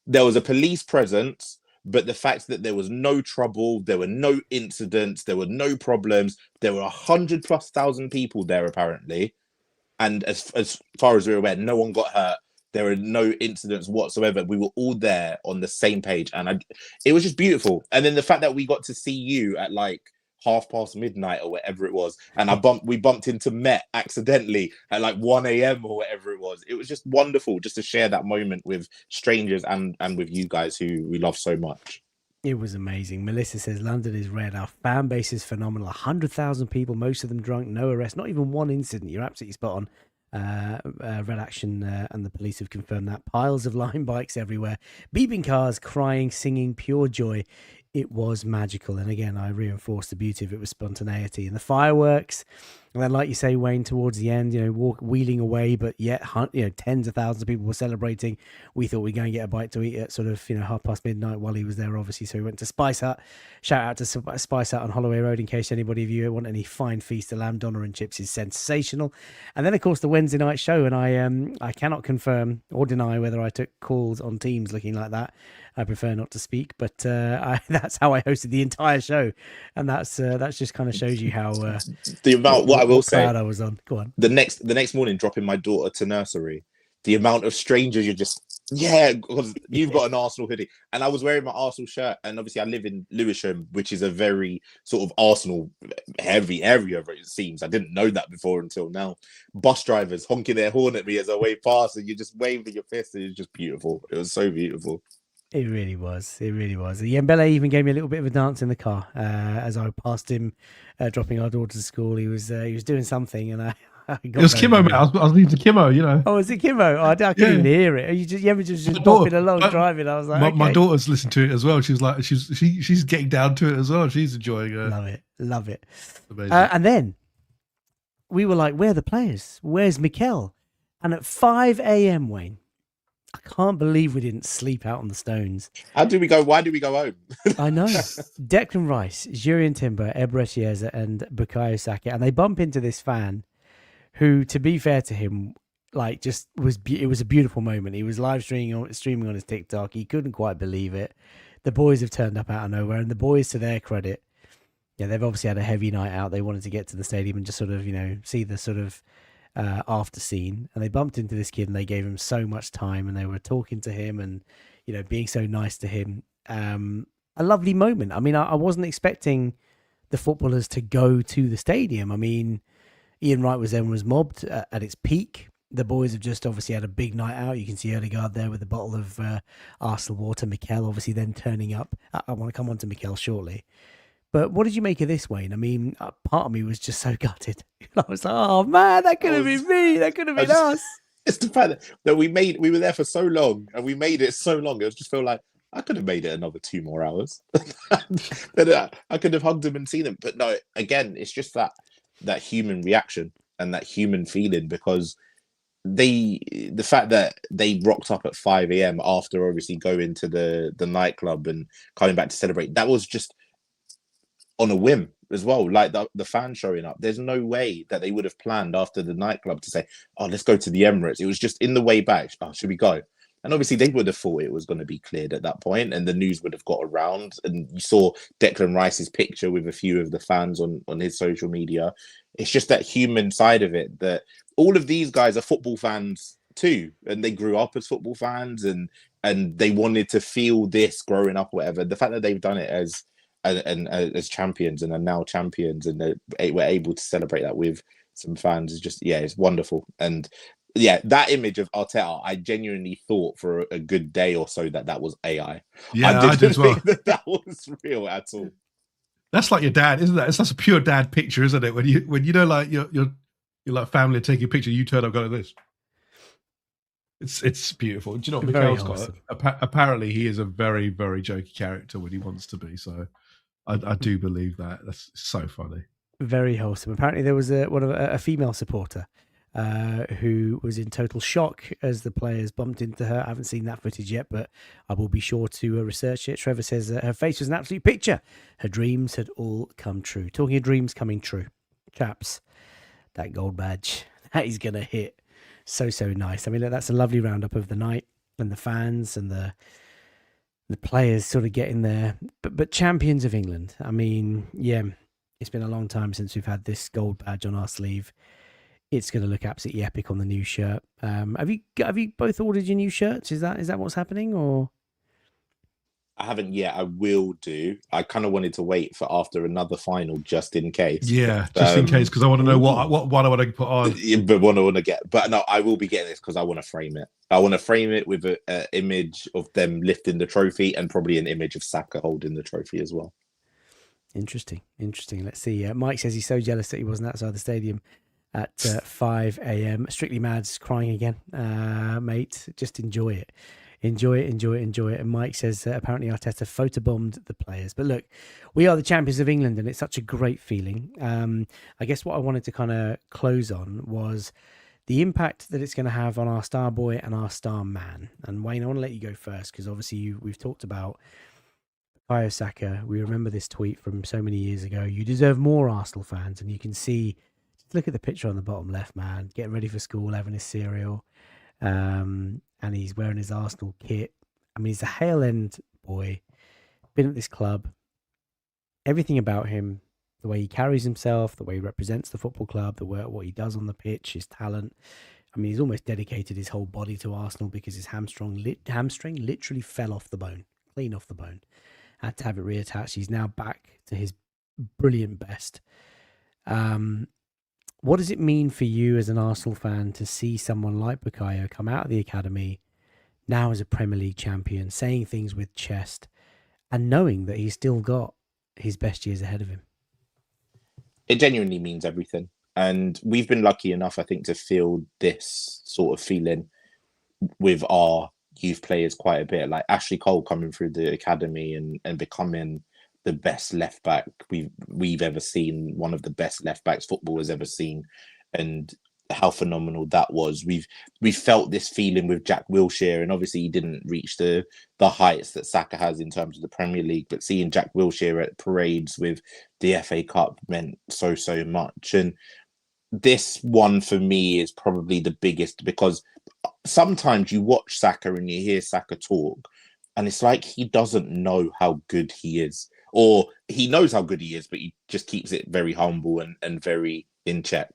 There was a police presence, but the fact that there was no trouble, there were no incidents, there were no problems. There were 100,000+ people there, apparently. And as far as we're aware, no one got hurt. There were no incidents whatsoever. We were all there on the same page. And it was just beautiful. And then the fact that we got to see you at like midnight or whatever it was, and we bumped into Met accidentally at like 1 a.m. or whatever it was. It was just wonderful just to share that moment with strangers and with you guys who we love so much. It was amazing. Melissa says London is red. Our fan base is phenomenal. 100,000 people, most of them drunk, no arrest, not even one incident. You're absolutely spot on. Red Action and the police have confirmed that. Piles of Lime bikes everywhere, beeping cars, crying, singing, pure joy. It was magical. And again, I reinforced the beauty of it with spontaneity and the fireworks. And then, like you say, Wayne, towards the end, wheeling away, but yet, tens of thousands of people were celebrating. We thought we'd go and get a bite to eat at sort of, midnight while he was there, obviously. So we went to Spice Hut. Shout out to Spice Hut on Holloway Road in case anybody of you want any fine feast. The lamb doner and chips is sensational. And then, of course, the Wednesday night show. And I cannot confirm or deny whether I took calls on Teams looking like that. I prefer not to speak, but that's how I hosted the entire show, and that's just kind of shows you how the amount. What I will say, I was on. Go on. The next morning, dropping my daughter to nursery, the amount of strangers because you've got an Arsenal hoodie, and I was wearing my Arsenal shirt, and obviously I live in Lewisham, which is a very sort of Arsenal heavy area. It seems I didn't know that before until now. Bus drivers honking their horn at me as I wave past, and you just waved your fist. It was just beautiful. It was so beautiful. It really was. It really was. Yembele even gave me a little bit of a dance in the car as I passed him, dropping our daughter to school. He was doing something, and it was Kimmo, mate. I was leaving to Kimmo, Oh, was it Kimmo? I couldn't even hear it. You just bopping along, driving. I was like, my daughter's listened to it as well. She was like, she's getting down to it as well. She's enjoying it. Love it. Amazing. And then we were like, where are the players? Where's Mikel? And at 5 a.m., Wayne, I can't believe we didn't sleep out on the stones. How do we go? Why do we go home? I know. Declan Rice, Jurien Timber, Ebre Chiesa, and Bukayo Saka, and they bump into this fan who, to be fair to him, like just was. It was a beautiful moment. He was live streaming on his TikTok. He couldn't quite believe it. The boys have turned up out of nowhere, and the boys, to their credit, yeah, they've obviously had a heavy night out. They wanted to get to the stadium and just sort of, see the sort of after scene. And they bumped into this kid and they gave him so much time and they were talking to him and, being so nice to him. A lovely moment. I mean, I wasn't expecting the footballers to go to the stadium. I mean, Ian Wright was mobbed at its peak. The boys have just obviously had a big night out. You can see Odegaard there with a bottle of Arsenal water. Mikel obviously then turning up. I want to come on to Mikel shortly. But what did you make of this, Wayne? I mean, part of me was just so gutted. I was like, oh man, that could have been me. That could have been us. It's the fact that we were there for so long and we made it so long. It just felt like I could have made it another 2 more hours. Then I could have hugged them and seen them. But no, again, it's just that human reaction and that human feeling, because the fact that they rocked up at 5 a.m. after obviously going to the nightclub and coming back to celebrate, that was just on a whim as well. Like the fans showing up, there's no way that they would have planned after the nightclub to say, oh, let's go to the Emirates. It was just in the way back. Oh, should we go? And obviously they would have thought it was going to be cleared at that point and the news would have got around. And you saw Declan Rice's picture with a few of the fans on his social media. It's just that human side of it, that all of these guys are football fans too. And they grew up as football fans and they wanted to feel this growing up, whatever. The fact that they've done it as champions and are now champions and we're able to celebrate that with some fans is just, it's wonderful. And yeah, that image of Arteta, I genuinely thought for a good day or so that was AI. Yeah, I didn't as well. think that was real at all. That's like your dad, isn't that? It's such a pure dad picture, isn't it? When you know, like your like family taking a picture, you turn up going like this. It's beautiful. Do you know what Mikel's got? Apparently, he is a very, very jokey character when he wants to be. So I do believe that. That's so funny. Very wholesome. Apparently, there was a female supporter who was in total shock as the players bumped into her. I haven't seen that footage yet, but I will be sure to research it. Trevor says her face was an absolute picture. Her dreams had all come true. Talking of dreams coming true, chaps, that gold badge, that is going to hit so nice. I mean, look, that's a lovely roundup of the night and the fans and the players sort of getting there. But champions of England, I mean, yeah, it's been a long time since we've had this gold badge on our sleeve. It's going to look absolutely epic on the new shirt. Have you both ordered your new shirts? Is that what's happening, or? I haven't yet. I will do. I kind of wanted to wait for after another final just in case. Yeah, just in case, because I want to know what I want to put on. But what I want to get. But no, I will be getting this because I want to frame it. I want to frame it with an image of them lifting the trophy and probably an image of Saka holding the trophy as well. Interesting. Let's see. Mike says he's so jealous that he wasn't outside the stadium at 5 a.m. Strictly Mad's crying again, mate. Just enjoy it. Enjoy it. And Mike says apparently Arteta photobombed the players. But look, we are the champions of England and it's such a great feeling. I guess what I wanted to kind of close on was the impact that it's going to have on our star boy and our star man. And Wayne, I want to let you go first because obviously we've talked about Bukayo Saka. We remember this tweet from so many years ago. You deserve more, Arsenal fans. And you can see, just look at the picture on the bottom left, man. Getting ready for school, having his cereal. And he's wearing his Arsenal kit. I mean, he's a Hale End boy. Been at this club. Everything about him, the way he carries himself, the way he represents the football club, what he does on the pitch, his talent. I mean, he's almost dedicated his whole body to Arsenal because his hamstring literally fell off the bone, clean off the bone. Had to have it reattached. He's now back to his brilliant best. What does it mean for you as an Arsenal fan to see someone like Bukayo come out of the academy, now as a Premier League champion, saying things with chest, and knowing that he's still got his best years ahead of him? It genuinely means everything. And we've been lucky enough, I think, to feel this sort of feeling with our youth players quite a bit. Like Ashley Cole coming through the academy and becoming the best left back we've ever seen, one of the best left backs football has ever seen. And how phenomenal that was. We felt this feeling with Jack Wilshere, and obviously he didn't reach the heights that Saka has in terms of the Premier League, but seeing Jack Wilshere at parades with the FA Cup meant so much. And this one for me is probably the biggest, because sometimes you watch Saka and you hear Saka talk, and it's like he doesn't know how good he is, or he knows how good he is, but he just keeps it very humble and very in check.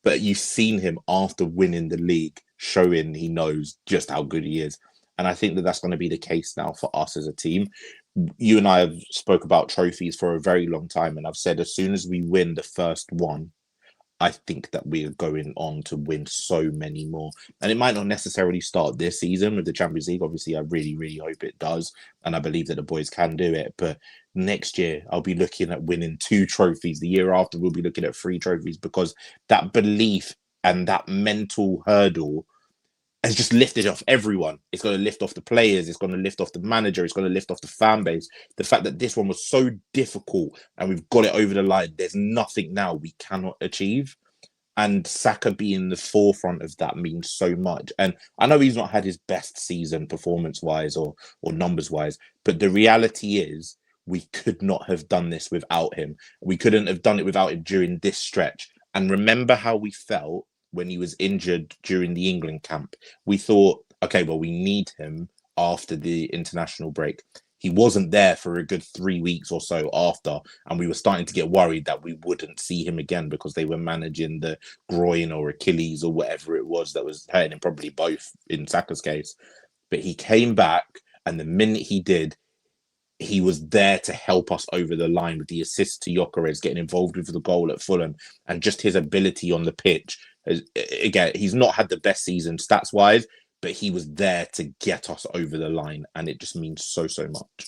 But you've seen him after winning the league showing he knows just how good he is. And I think that that's going to be the case now for us as a team. You and I have spoke about trophies for a very long time, and I've said as soon as we win the first one, I think that we are going on to win so many more. And it might not necessarily start this season with the Champions League. Obviously, I really hope it does. And I believe that the boys can do it. But next year, I'll be looking at winning 2 trophies. The year after, we'll be looking at 3 trophies, because that belief and that mental hurdle has just lifted off everyone. It's going to lift off the players. It's going to lift off the manager. It's going to lift off the fan base. The fact that this one was so difficult and we've got it over the line, there's nothing now we cannot achieve. And Saka being the forefront of that means so much. And I know he's not had his best season performance-wise or numbers-wise, but the reality is we could not have done this without him. We couldn't have done it without him during this stretch. And remember how we felt when he was injured during the England camp. We thought, okay, well, we need him after the international break. He wasn't there for a good 3 weeks or so after, and we were starting to get worried that we wouldn't see him again because they were managing the groin or Achilles or whatever it was that was hurting him, probably both in Saka's case. But he came back, and the minute he did, he was there to help us over the line with the assist to Gyökeres, getting involved with the goal at Fulham, and just his ability on the pitch. Again, he's not had the best season stats-wise, but he was there to get us over the line, and it just means so much.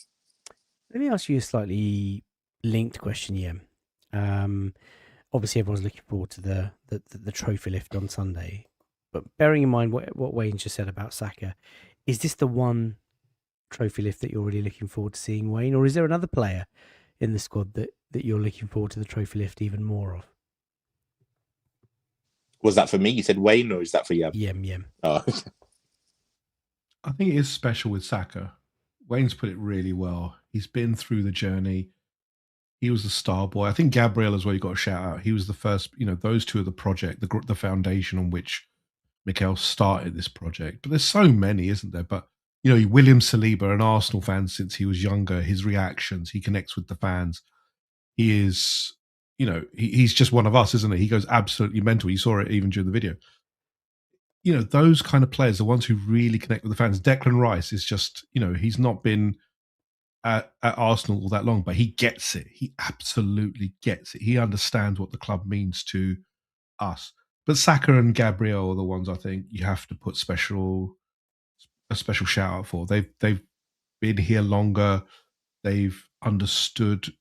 Let me ask you a slightly linked question, Ian. Obviously, everyone's looking forward to the trophy lift on Sunday, but bearing in mind what Wayne just said about Saka, is this the one trophy lift that you're really looking forward to seeing, Wayne, or is there another player in the squad that you're looking forward to the trophy lift even more of? Was that for me? You said Wayne, or is that for Yem? Yem. Oh. I think it is special with Saka. Wayne's put it really well. He's been through the journey. He was the star boy. I think Gabriel as well, you got to shout out. He was the first, those two are the project, the foundation on which Mikel started this project. But there's so many, isn't there? But, William Saliba, an Arsenal fan since he was younger, his reactions, he connects with the fans. He is, he's just one of us, isn't he? He goes absolutely mental. You saw it even during the video. Those kind of players, the ones who really connect with the fans. Declan Rice is just, he's not been at Arsenal all that long, but he gets it. He absolutely gets it. He understands what the club means to us. But Saka and Gabriel are the ones I think you have to put a special shout out for. They've been here longer. They've understood,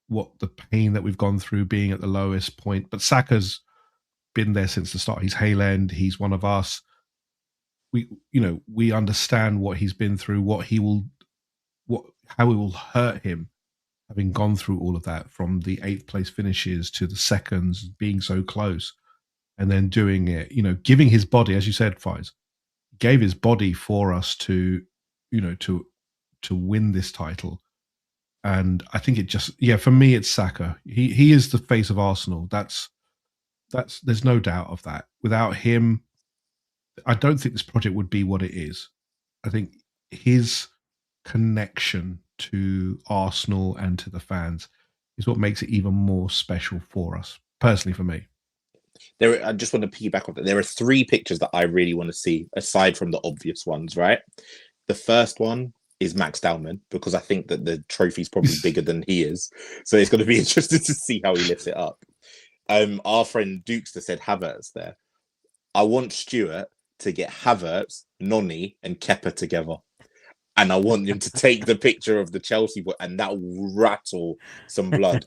what the pain that we've gone through being at the lowest point. But Saka's been there since the start. He's Hayland. He's one of us. We understand what he's been through, how it will hurt him, having gone through all of that, from the 8th place finishes to the seconds, being so close, and then doing it. Giving his body, as you said, Fies, gave his body for us to win this title. And I think it just, for me, it's Saka. He is the face of Arsenal. That's there's no doubt of that. Without him, I don't think this project would be what it is. I think his connection to Arsenal and to the fans is what makes it even more special for us, personally, for me. I just want to piggyback on that. There are 3 pictures that I really want to see, aside from the obvious ones, right? The first one is Max Dowman, because I think that the trophy's probably bigger than he is. So it's going to be interesting to see how he lifts it up. Our friend Dukester said Havertz there. I want Stuart to get Havertz, Noni, and Kepa together. And I want him to take the picture of the Chelsea boy, and that will rattle some blood.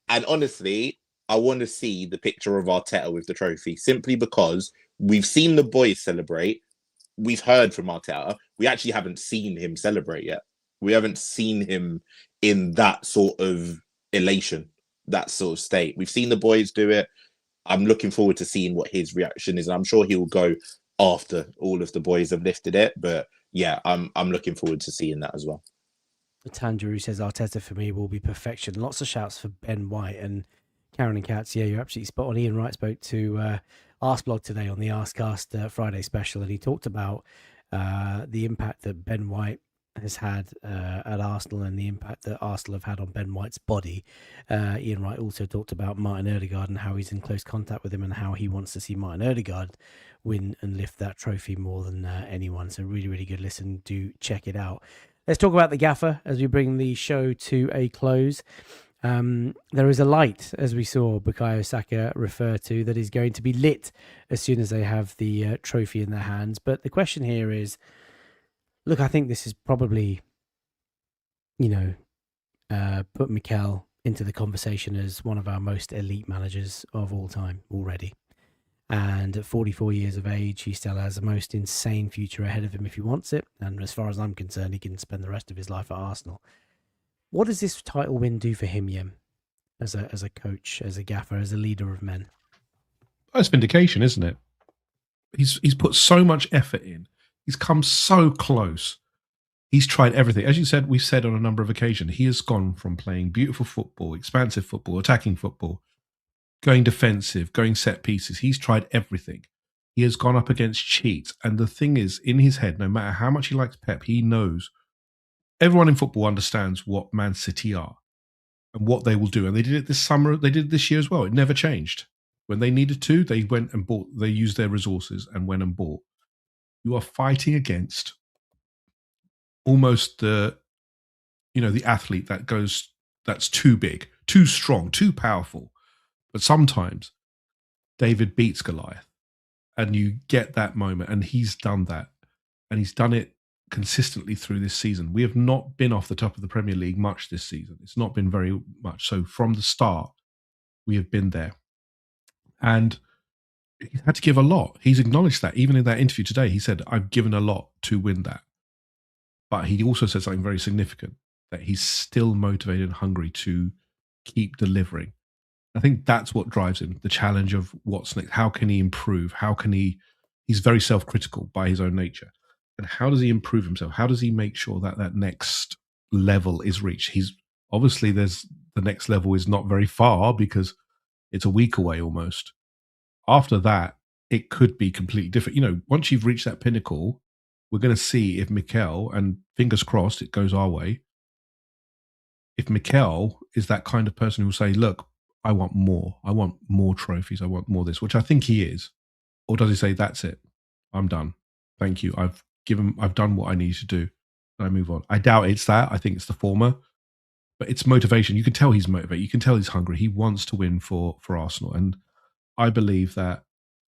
And honestly, I want to see the picture of Arteta with the trophy, simply because we've seen the boys celebrate. We've heard from Arteta. We actually haven't seen him celebrate yet. We haven't seen him in that sort of elation, that sort of state. We've seen the boys do it. I'm looking forward to seeing what his reaction is. And I'm sure he will go after all of the boys have lifted it. But yeah, I'm looking forward to seeing that as well. Tanjuru says Arteta for me will be perfection. Lots of shouts for Ben White and Karen and Katz. Yeah, you're absolutely spot on. Ian Wright spoke to Arsblog today on the Arscast Friday special, and he talked about the impact that Ben White has had at Arsenal and the impact that Arsenal have had on Ben White's body. Ian Wright also talked about Martin Odegaard and how he's in close contact with him and how he wants to see Martin Odegaard win and lift that trophy more than anyone. So really, really good listen. Do check it out. Let's talk about the gaffer as we bring the show to a close. There is a light, as we saw Bukayo Saka refer to, that is going to be lit as soon as they have the trophy in their hands. But the question here is, look, I think this is probably, put Mikel into the conversation as one of our most elite managers of all time already. And at 44 years of age, he still has the most insane future ahead of him if he wants it. And as far as I'm concerned, he can spend the rest of his life at Arsenal. What does this title win do for him, Yim, as a coach, as a gaffer, as a leader of men? That's vindication, isn't it? He's put so much effort in. He's come so close. He's tried everything. As you said, we've said on a number of occasions, he has gone from playing beautiful football, expansive football, attacking football, going defensive, going set pieces. He's tried everything. He has gone up against cheats. And the thing is, in his head, no matter how much he likes Pep, he knows everyone in football understands what Man City are and what they will do. And they did it this summer. They did it this year as well. It never changed. When they needed to, they went and bought. They used their resources and went and bought. You are fighting against almost the athlete that's too big, too strong, too powerful. But sometimes David beats Goliath and you get that moment, and he's done that, and he's done it consistently through this season. We have not been off the top of the Premier League much this season. It's not been very much. So from the start, we have been there. And he had to give a lot. He's acknowledged that. Even in that interview today, he said, I've given a lot to win that. But he also said something very significant, that he's still motivated and hungry to keep delivering. I think that's what drives him, the challenge of what's next. How can he improve? He's very self-critical by his own nature. And how does he improve himself? How does he make sure that that next level is reached? The next level is not very far because it's a week away almost. After that, it could be completely different. Once you've reached that pinnacle, we're going to see if Mikel, and fingers crossed it goes our way, if Mikel is that kind of person who will say, look, I want more trophies, I want more this, which I think he is. Or does he say, that's it, I'm done, thank you, I've done what I need to do, and I move on? I doubt it's that. I think it's the former, but it's motivation. You can tell he's motivated, you can tell he's hungry, he wants to win for Arsenal, and I believe that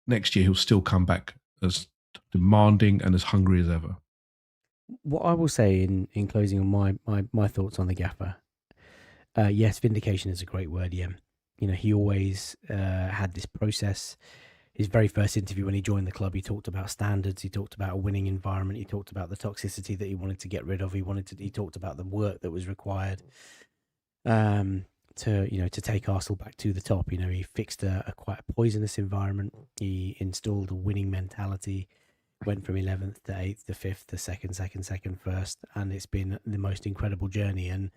next year he'll still come back as demanding and as hungry as ever. What I will say in closing on my thoughts on the gaffer, yes, vindication is a great word, yeah. He always had this process. His very first interview when he joined the club, he talked about standards, he talked about a winning environment, he talked about the toxicity that he wanted to get rid of, he talked about the work that was required to take Arsenal back to the top. He fixed a quite poisonous environment. He installed a winning mentality, went from 11th to 8th to 5th to 2nd, 1st, and it's been the most incredible journey. And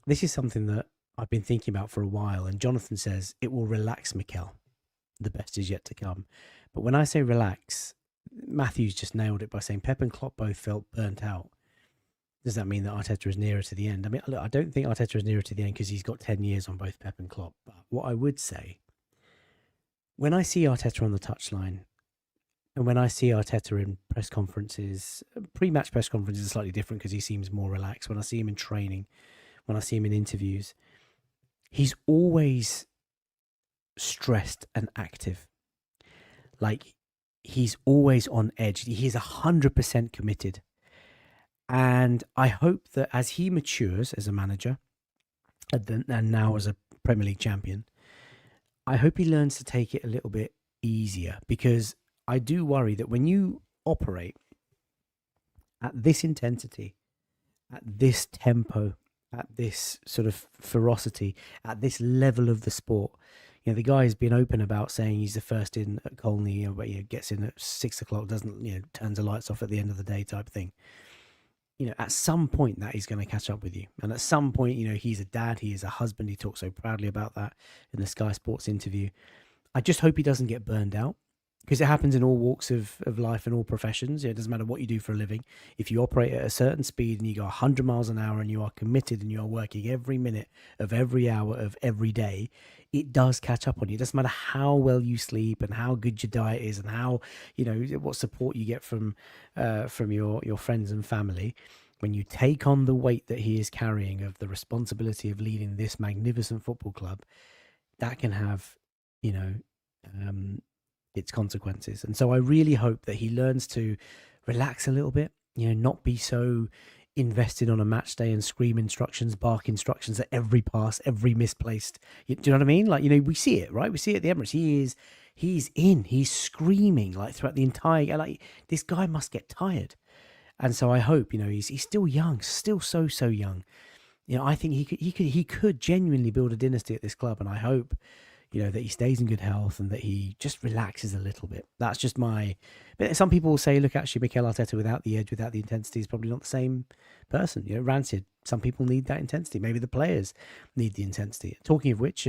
this is something that I've been thinking about for a while, and Jonathan says it will relax Mikel. The best is yet to come. But when I say relax, Matthew's just nailed it by saying Pep and Klopp both felt burnt out. Does that mean that Arteta is nearer to the end? I mean, look, I don't think Arteta is nearer to the end because he's got 10 years on both Pep and Klopp. But what I would say, when I see Arteta on the touchline, and when I see Arteta in press conferences, pre-match press conferences are slightly different because he seems more relaxed. When I see him in training, when I see him in interviews, he's always stressed and active. Like, he's always on edge. He's 100% committed. And I hope that as he matures as a manager and now as a Premier League champion, I hope he learns to take it a little bit easier, because I do worry that when you operate at this intensity, at this tempo, at this sort of ferocity, at this level of the sport, the guy's been open about saying he's the first in at Colney, but gets in at 6 o'clock, doesn't, turns the lights off at the end of the day type thing. At some point that is going to catch up with you. And at some point, he's a dad, he is a husband. He talks so proudly about that in the Sky Sports interview. I just hope he doesn't get burned out, because it happens in all walks of life and all professions. It doesn't matter what you do for a living. If you operate at a certain speed and you go 100 miles an hour and you are committed and you are working every minute of every hour of every day, it does catch up on you. It doesn't matter how well you sleep and how good your diet is and how, what support you get from your friends and family. When you take on the weight that he is carrying of the responsibility of leading this magnificent football club, that can have, its consequences. And so I really hope that he learns to relax a little bit, not be so invested on a match day and scream instructions, bark instructions at every pass, every misplaced. Do you know what I mean? Like, we see it, right? We see it at the Emirates. He's screaming like throughout the entire, like, this guy must get tired. And so I hope, he's still young, still so young. I think he could genuinely build a dynasty at this club. And I hope, that he stays in good health and that he just relaxes a little bit. That's just but some people will say, look, actually, Mikel Arteta without the edge, without the intensity is probably not the same person. Rancid. Some people need that intensity. Maybe the players need the intensity. Talking of which,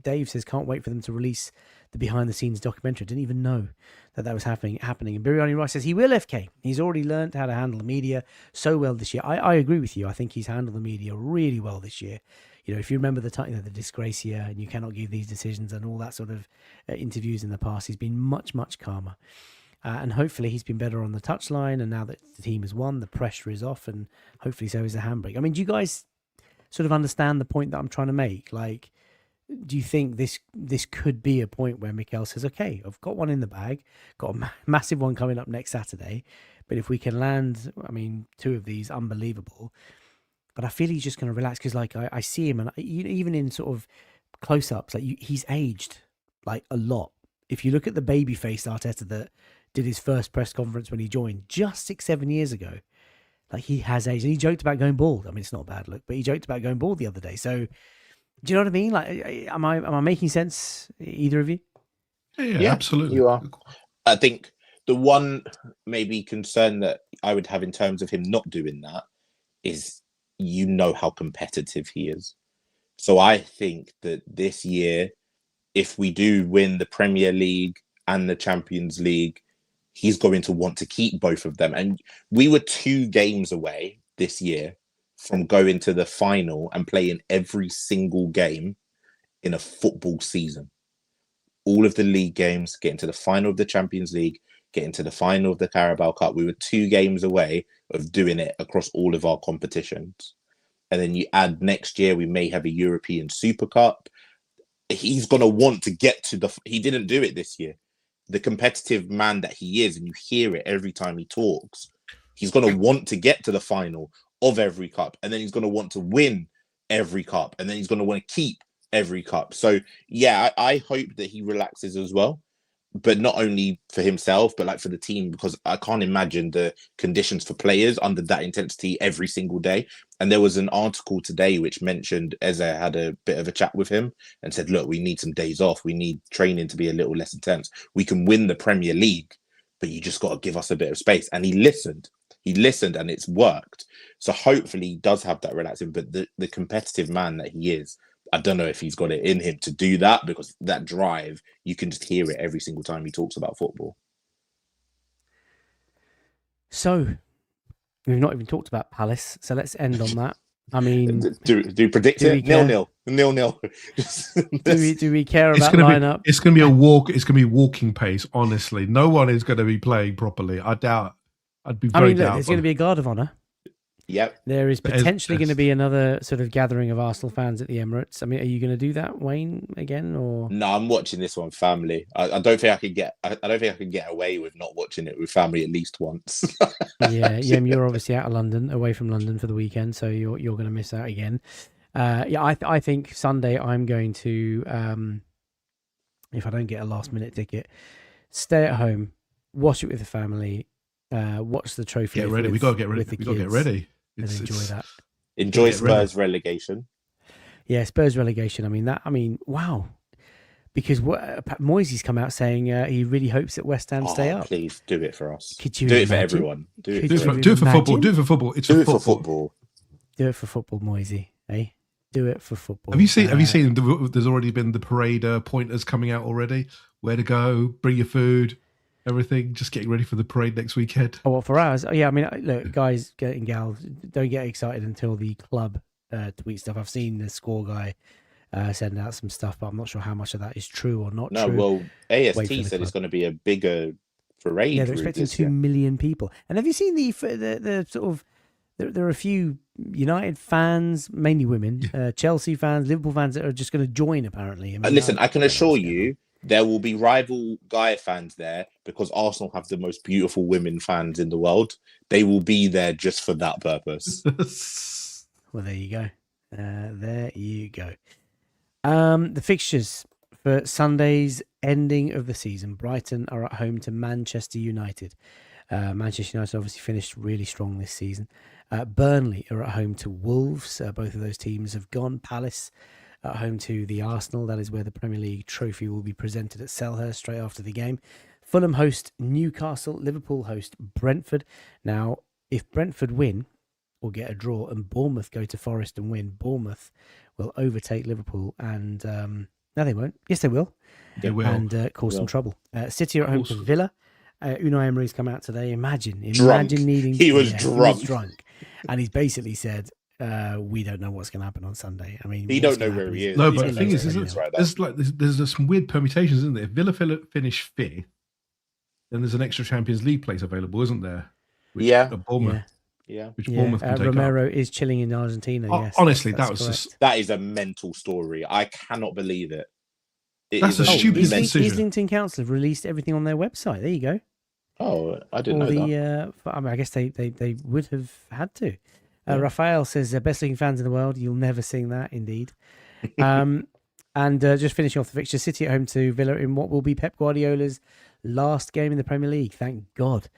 Dave says, can't wait for them to release the behind the scenes documentary. I didn't even know that was happening. And Biryani Rice says he will FK. He's already learned how to handle the media so well this year. I agree with you. I think he's handled the media really well this year. If you remember the time, the disgrace here, and you cannot give these decisions and all that sort of interviews in the past, he's been much, much calmer. And hopefully he's been better on the touchline. And now that the team has won, the pressure is off, and hopefully so is the handbrake. I mean, do you guys sort of understand the point that I'm trying to make? Like, do you think this could be a point where Mikel says, okay, I've got one in the bag, got a massive one coming up next Saturday, but if we can land, two of these, unbelievable. But I feel he's just going to relax, because like I see him, and even in sort of close-ups, like he's aged like a lot. If you look at the baby-faced Arteta that did his first press conference when he joined just 6-7 years ago, like he has aged. And he joked about going bald. I mean, it's not a bad look, but he joked about going bald the other day. So do you know what I mean? Like, am I making sense, either of you? Yeah, absolutely. You are. I think the one maybe concern that I would have in terms of him not doing that is, how competitive he is. So I think that this year, if we do win the Premier League and the Champions League, he's going to want to keep both of them. And we were 2 games away this year from going to the final and playing every single game in a football season. All of the league games, getting to the final of the Champions League, getting to the final of the Carabao Cup. We were 2 games away of doing it across all of our competitions. And then you add next year, we may have a European Super Cup. He's going to want to get to he didn't do it this year. The competitive man that he is, and you hear it every time he talks, he's going to want to get to the final of every cup. And then he's going to want to win every cup. And then he's going to want to keep every cup. So yeah, I hope that he relaxes as well. But not only for himself, but like for the team, because I can't imagine the conditions for players under that intensity every single day. And there was an article today which mentioned Eze had a bit of a chat with him and said, look, we need some days off. We need training to be a little less intense. We can win the Premier League, but you just got to give us a bit of space. And he listened and it's worked. So hopefully he does have that relaxing, but the competitive man that he is, I don't know if he's got it in him to do that, because that drive, you can just hear it every single time he talks about football. So we've not even talked about Palace, so let's end on that. I mean, do predict it? 0-0. 0-0. do we care about lineup? It's going to be a walk. It's going to be walking pace. Honestly, no one is going to be playing properly. I doubt. I'd be very doubtful. There's going to be a guard of honour. Yep. There is potentially going to be another sort of gathering of Arsenal fans at the Emirates. I mean, are you going to do that, Wayne, again, or? No, I'm watching this one family. I don't think I could get. I don't think I can get away with not watching it with family at least once. Yeah, you're obviously out of London, away from London for the weekend, so you're going to miss out again. I think Sunday I'm going to, if I don't get a last minute ticket, stay at home, watch it with the family, watch the trophy. Get ready. We got to get ready. We got to get ready. Enjoy that. Enjoy Spurs relegation. Yeah, Spurs relegation. Wow. because Moisey's come out saying he really hopes that West Ham stay up. Please do it for us. Could you do it for imagine? everyone? Do it Could for you Do it for football. imagine? Do it for football. It's do for it for football. football. Do it for football, Moisey. Eh? Do it for football. Have you seen? There's already been the parade pointers coming out already. Where to go? Bring your food. Everything. Just getting ready for the parade next weekend. Oh, well, for ours? Oh, yeah, I mean, look, guys and gals, don't get excited until the club tweet stuff. I've seen the score guy send out some stuff, but I'm not sure how much of that is true or not No, true. well, Wait for AST the said it's club. going to be a bigger parade. Yeah, they're expecting 2 million people. And have you seen the sort of? There are a few United fans, mainly women, Chelsea fans, Liverpool fans that are just going to join. Apparently, I mean, Listen, I can assure you, there will be rival guy fans there because Arsenal have the most beautiful women fans in the world. They will be there just for that purpose. Well, there you go. There you go. The fixtures for Sunday's ending of the season. Brighton are at home to Manchester United. Manchester United obviously finished really strong this season. Burnley are at home to Wolves. Both of those teams have gone. Palace at home to the Arsenal. That is where the Premier League trophy will be presented at Selhurst straight after the game. Fulham host Newcastle. Liverpool host Brentford. Now, if Brentford win or get a draw and Bournemouth go to Forest and win, Bournemouth will overtake Liverpool and no, they won't. Yes, they will. They will. And cause some trouble. City are at home to Villa. Unai Emery's come out today. Imagine needing. He was drunk. He was drunk, and he's basically said, "We don't know what's going to happen on Sunday." I mean, He don't know where he is. No, He's but the thing is, right there's some weird permutations, isn't there? If Villa finish fifth, then there's an extra Champions League place available, isn't there? Bournemouth. Yeah. Which Bournemouth can take Romero up. is chilling in Argentina. Yes, honestly, that's that was correct. just That is a mental story. I cannot believe it. That's a stupid decision. Islington Council have released everything on their website. There you go. Oh, I didn't know that. I mean, I guess they would have had to. Raphael says, best looking fans in the world. You'll never sing that, indeed. And just finishing off the fixture, City at home to Villa in what will be Pep Guardiola's last game in the Premier League. Thank God.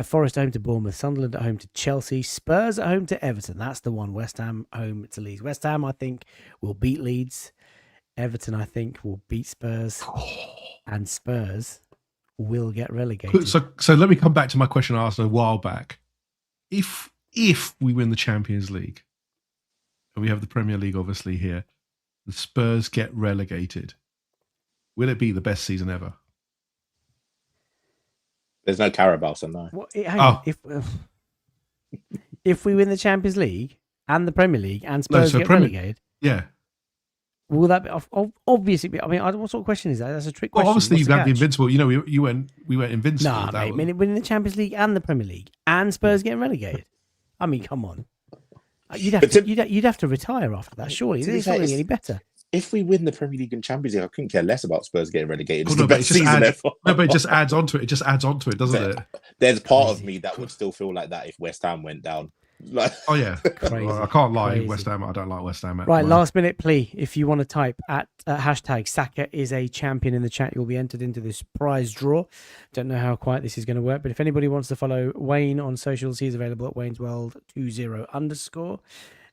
Forest at home to Bournemouth. Sunderland at home to Chelsea. Spurs at home to Everton. That's the one. West Ham home to Leeds. West Ham, I think, will beat Leeds. Everton, I think, will beat Spurs. And Spurs will get relegated. So let me come back to my question I asked a while back. If we win the Champions League, and we have the Premier League obviously here, the Spurs get relegated, will it be the best season ever? There's no Carabao, so no. Hang on. If we win the Champions League and the Premier League and Spurs get relegated, will that be obviously? I mean, what sort of question is that? That's a trick question. Well, obviously What's you the have the catch? invincible. You know, we went invincible. Nah, mate. Winning the Champions League and the Premier League and Spurs getting relegated. I mean, come on. You'd have to retire after that. Surely, it's not any better. If we win the Premier League and Champions League, I couldn't care less about Spurs getting relegated. It's Well, the best season ever. No, but it just adds onto it. It just adds onto it, doesn't it? There's part of me that would still feel like that if West Ham went down. Oh yeah, Crazy. I can't lie. Crazy. West Ham. I don't like West Ham. Right, last minute plea. If you want to type at hashtag Saka is a champion in the chat, you'll be entered into this prize draw. Don't know how quite this is going to work, but if anybody wants to follow Wayne on socials, he's available at Wayne's World 20_.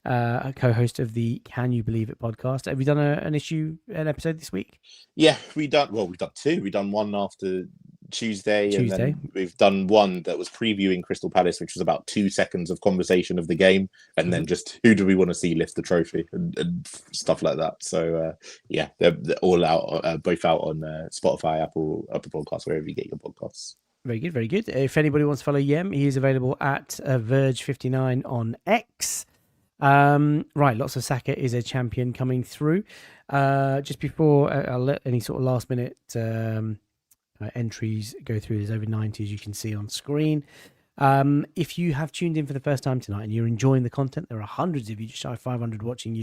A co-host of the Can You Believe It podcast. Have you done an episode this week? Yeah, we've done two. We've done one after Tuesday. And then we've done one that was previewing Crystal Palace, which was about 2 seconds of conversation of the game, and then just who do we want to see lift the trophy and stuff like that. So yeah, they're all out, both out on Spotify, Apple Podcasts, wherever you get your podcasts. Very good, very good. If anybody wants to follow Yem, he is available at Verge59 on X. Right, lots of Saka is a champion coming through. Just before I'll let any sort of last minute entries go through, there's over 90 as you can see on screen. If you have tuned in for the first time tonight and you're enjoying the content, there are hundreds of you, just shy of 500 watching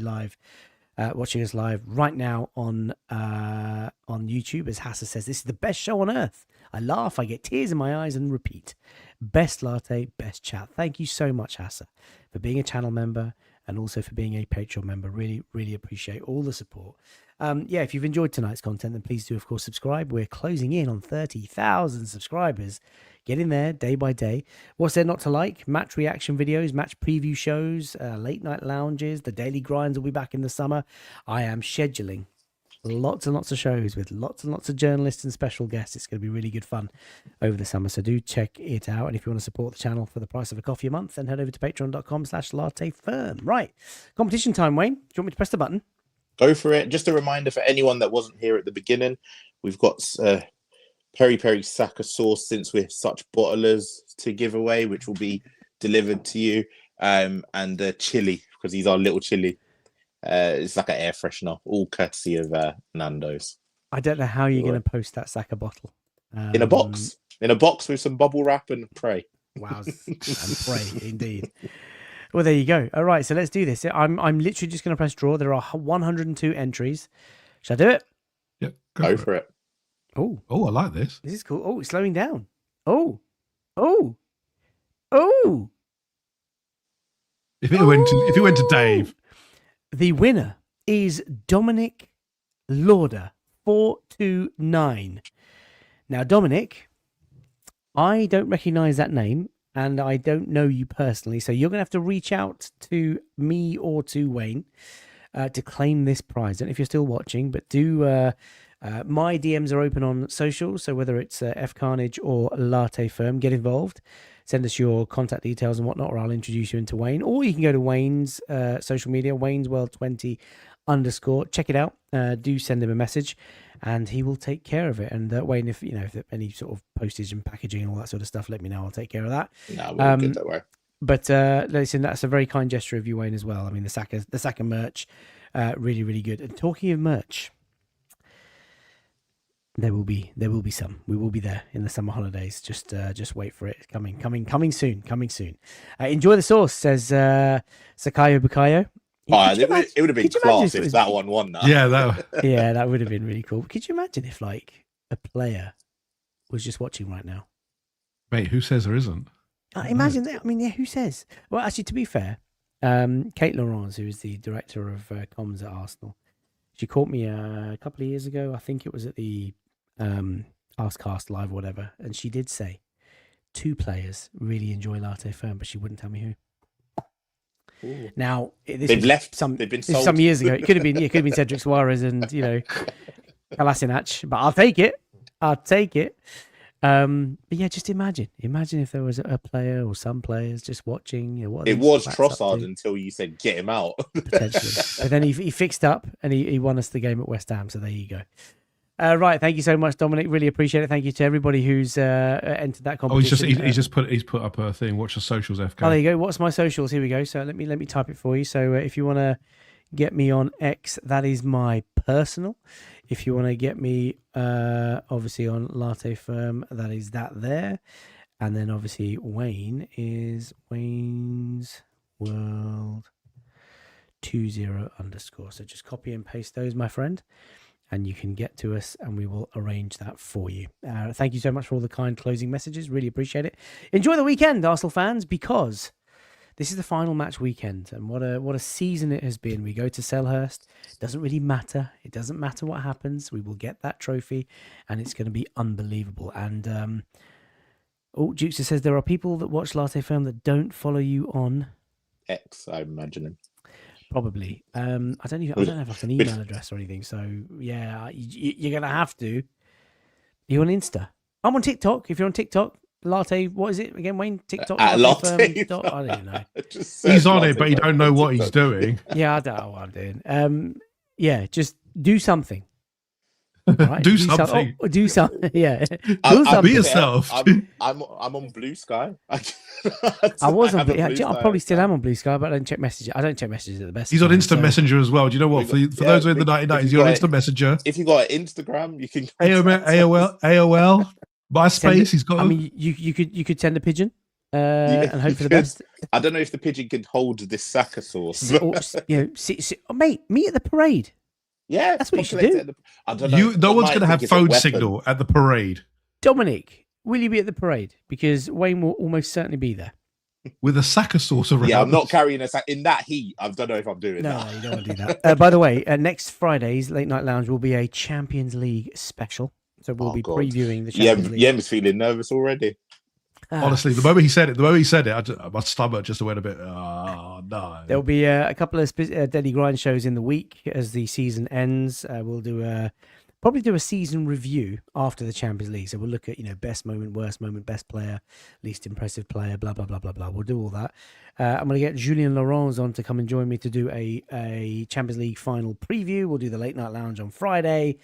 us live right now on YouTube. As Hassa says, this is the best show on earth. I laugh, I get tears in my eyes, and repeat. Best latte, best chat. Thank you so much, Hassa, for being a channel member and also for being a Patreon member. Really, really appreciate all the support. If you've enjoyed tonight's content, then please do, of course, subscribe. We're closing in on 30,000 subscribers. Get in there day by day. What's there not to like? Match reaction videos, match preview shows, late night lounges. The daily grinds will be back in the summer. I am scheduling Lots and lots of shows with lots and lots of journalists and special guests. It's going to be really good fun over the summer. So do check it out. And if you want to support the channel for the price of a coffee a month, then head over to patreon.com/lattefirm. Right. Competition time, Wayne. Do you want me to press the button? Go for it. Just a reminder for anyone that wasn't here at the beginning, we've got peri peri Saka sauce, since we're such bottlers, to give away, which will be delivered to you. And chili, because he's our little chili. It's like an air freshener, all courtesy of Nando's. I don't know how you're going to post that Saka bottle. In a box with some bubble wrap and pray. Wow, and pray indeed. Well, there you go. All right, so let's do this. I'm literally just going to press draw. There are 102 entries. Shall I do it? Yeah, go for it. Oh, I like this. This is cool. Oh, it's slowing down. Oh. If it went to Dave, the winner is Dominic Lauder, 429. Now, Dominic, I don't recognize that name, and I don't know you personally, so you're going to have to reach out to me or to Wayne to claim this prize. I don't know if you're still watching, but do... my DMs are open on social, so whether it's F Carnage or Latte Firm, get involved. Send us your contact details and whatnot, or I'll introduce you into Wayne. Or you can go to Wayne's social media, Wayne's World 20 _. Check it out. Do send him a message, and he will take care of it. And Wayne, if any sort of postage and packaging and all that sort of stuff, let me know. I'll take care of that. No, we'll get that way. But listen, that's a very kind gesture of you, Wayne, as well. I mean, the Saka merch, really, really good. And talking of merch, there will be some. We will be there in the summer holidays. Just wait for it. Coming soon. Enjoy the sauce, says Sakayo Bukayo. It would have been class if that one won that. Yeah, that would have been really cool. Could you imagine if like a player was just watching right now? Mate, who says there isn't? Imagine that. I mean, yeah, who says? Well, actually, to be fair, Kate Laurence, who is the director of comms at Arsenal, she caught me a couple of years ago. I think it was at the Askcast Live or whatever, and she did say 2 players really enjoy Latte Firm, but she wouldn't tell me who. Ooh. Now they've been sold some years ago. It could have been Cedric Suarez and Kolasinac, but I'll take it. But yeah, just imagine if there was a player or some players just watching. It was Trossard until you said get him out. Potentially, but then he fixed up and he won us the game at West Ham. So there you go. Right, thank you so much, Dominic. Really appreciate it. Thank you to everybody who's entered that competition. He's put up a thing. Watch the socials, FK. Oh, there you go. What's my socials? Here we go. So let me type it for you. So if you want to get me on X, that is my personal. If you want to get me, obviously on Latte Firm, that is that there. And then obviously Wayne is Wayne's World 20 _. So just copy and paste those, my friend, and you can get to us and we will arrange that for you. Thank you so much for all the kind closing messages. Really appreciate it. Enjoy the weekend, Arsenal fans, because this is the final match weekend, and what a season it has been. We go to Selhurst. It doesn't really matter. It doesn't matter what happens. We will get that trophy, and it's going to be unbelievable. And Jukester says there are people that watch Latte Firm that don't follow you on X, I'm imagining. Probably. I don't have like an email address or anything. So yeah, you're gonna have to. You're on Insta. I'm on TikTok. If you're on TikTok. Latte, what is it again, Wayne? TikTok? Latte. I don't know. He's on it, but you don't know what he's doing. Yeah, I don't know what I'm doing. Yeah, just do something. Right? Do something. Do something. Yeah. Be yourself. I'm on Blue Sky. I was on. I probably still am on Blue Sky, but I don't check messages. I don't check messages at the best. He's on Instant Messenger as well. Do you know what? For those who are in the 1990s, you're on Instant Messenger. If you got an Instagram, you can AOL. MySpace, he's got. I mean, you could send a pigeon and hope for the best. I don't know if the pigeon could hold this Saka sauce. Mate, meet at the parade. Yeah, that's what you should do. I don't know. No one's going to have phone signal at the parade. Dominic, will you be at the parade? Because Wayne will almost certainly be there with a Saka sauce around. Yeah, I'm not carrying a in that heat. I don't know if I'm doing that. No, you don't want to do that. By the way, next Friday's Late Night Lounge will be a Champions League special. So we'll be previewing the Champions League. Yem's feeling nervous already. Honestly, the moment he said it, my stomach just went a bit. Oh no! There'll be a couple of Daily Grind shows in the week as the season ends. We'll probably do a season review after the Champions League. So we'll look at best moment, worst moment, best player, least impressive player, blah blah blah blah blah. We'll do all that. I'm going to get Julien Laurens on to come and join me to do a Champions League final preview. We'll do the late night lounge on Friday,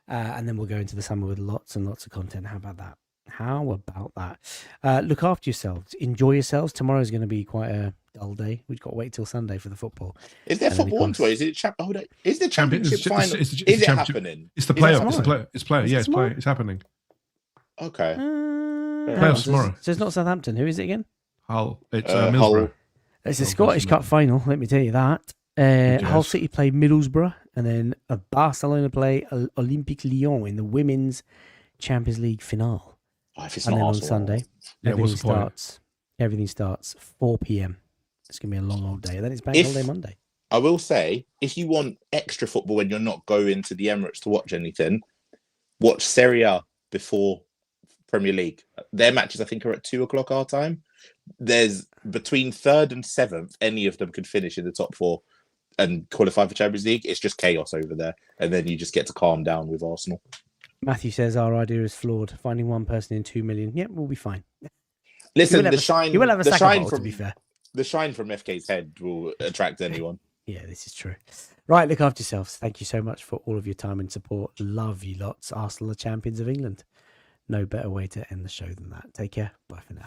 and then we'll go into the summer with lots and lots of content. How about that? Look after yourselves. Enjoy yourselves. Tomorrow's going to be quite a dull day. We've got to wait till Sunday for the football. Is there football on today? Is it the championship final? Is it happening? It's the player. It's player. Yeah, it's player. It's happening. Okay. Playoffs tomorrow. So it's not Southampton. Who is it again? Hull. It's Middlesbrough. It's a Scottish Cup final. Let me tell you that. Hull City play Middlesbrough, and then Barcelona play Olympique Lyon in the women's Champions League finale. If it's and not then Arsenal, on Sunday, everything starts 4 p.m. It's going to be a long old day. And then it's Bank Holiday Monday. I will say, if you want extra football when you're not going to the Emirates to watch anything, watch Serie A before Premier League. Their matches, I think, are at 2:00 our time. There's between 3rd and 7th, any of them could finish in the top 4 and qualify for Champions League. It's just chaos over there. And then you just get to calm down with Arsenal. Matthew says our idea is flawed. Finding one person in 2 million. Yep, we'll be fine. Listen, you will have a second bottle, to be fair. The shine from FK's head will attract anyone. Yeah, this is true. Right, look after yourselves. Thank you so much for all of your time and support. Love you lots. Arsenal are champions of England. No better way to end the show than that. Take care. Bye for now.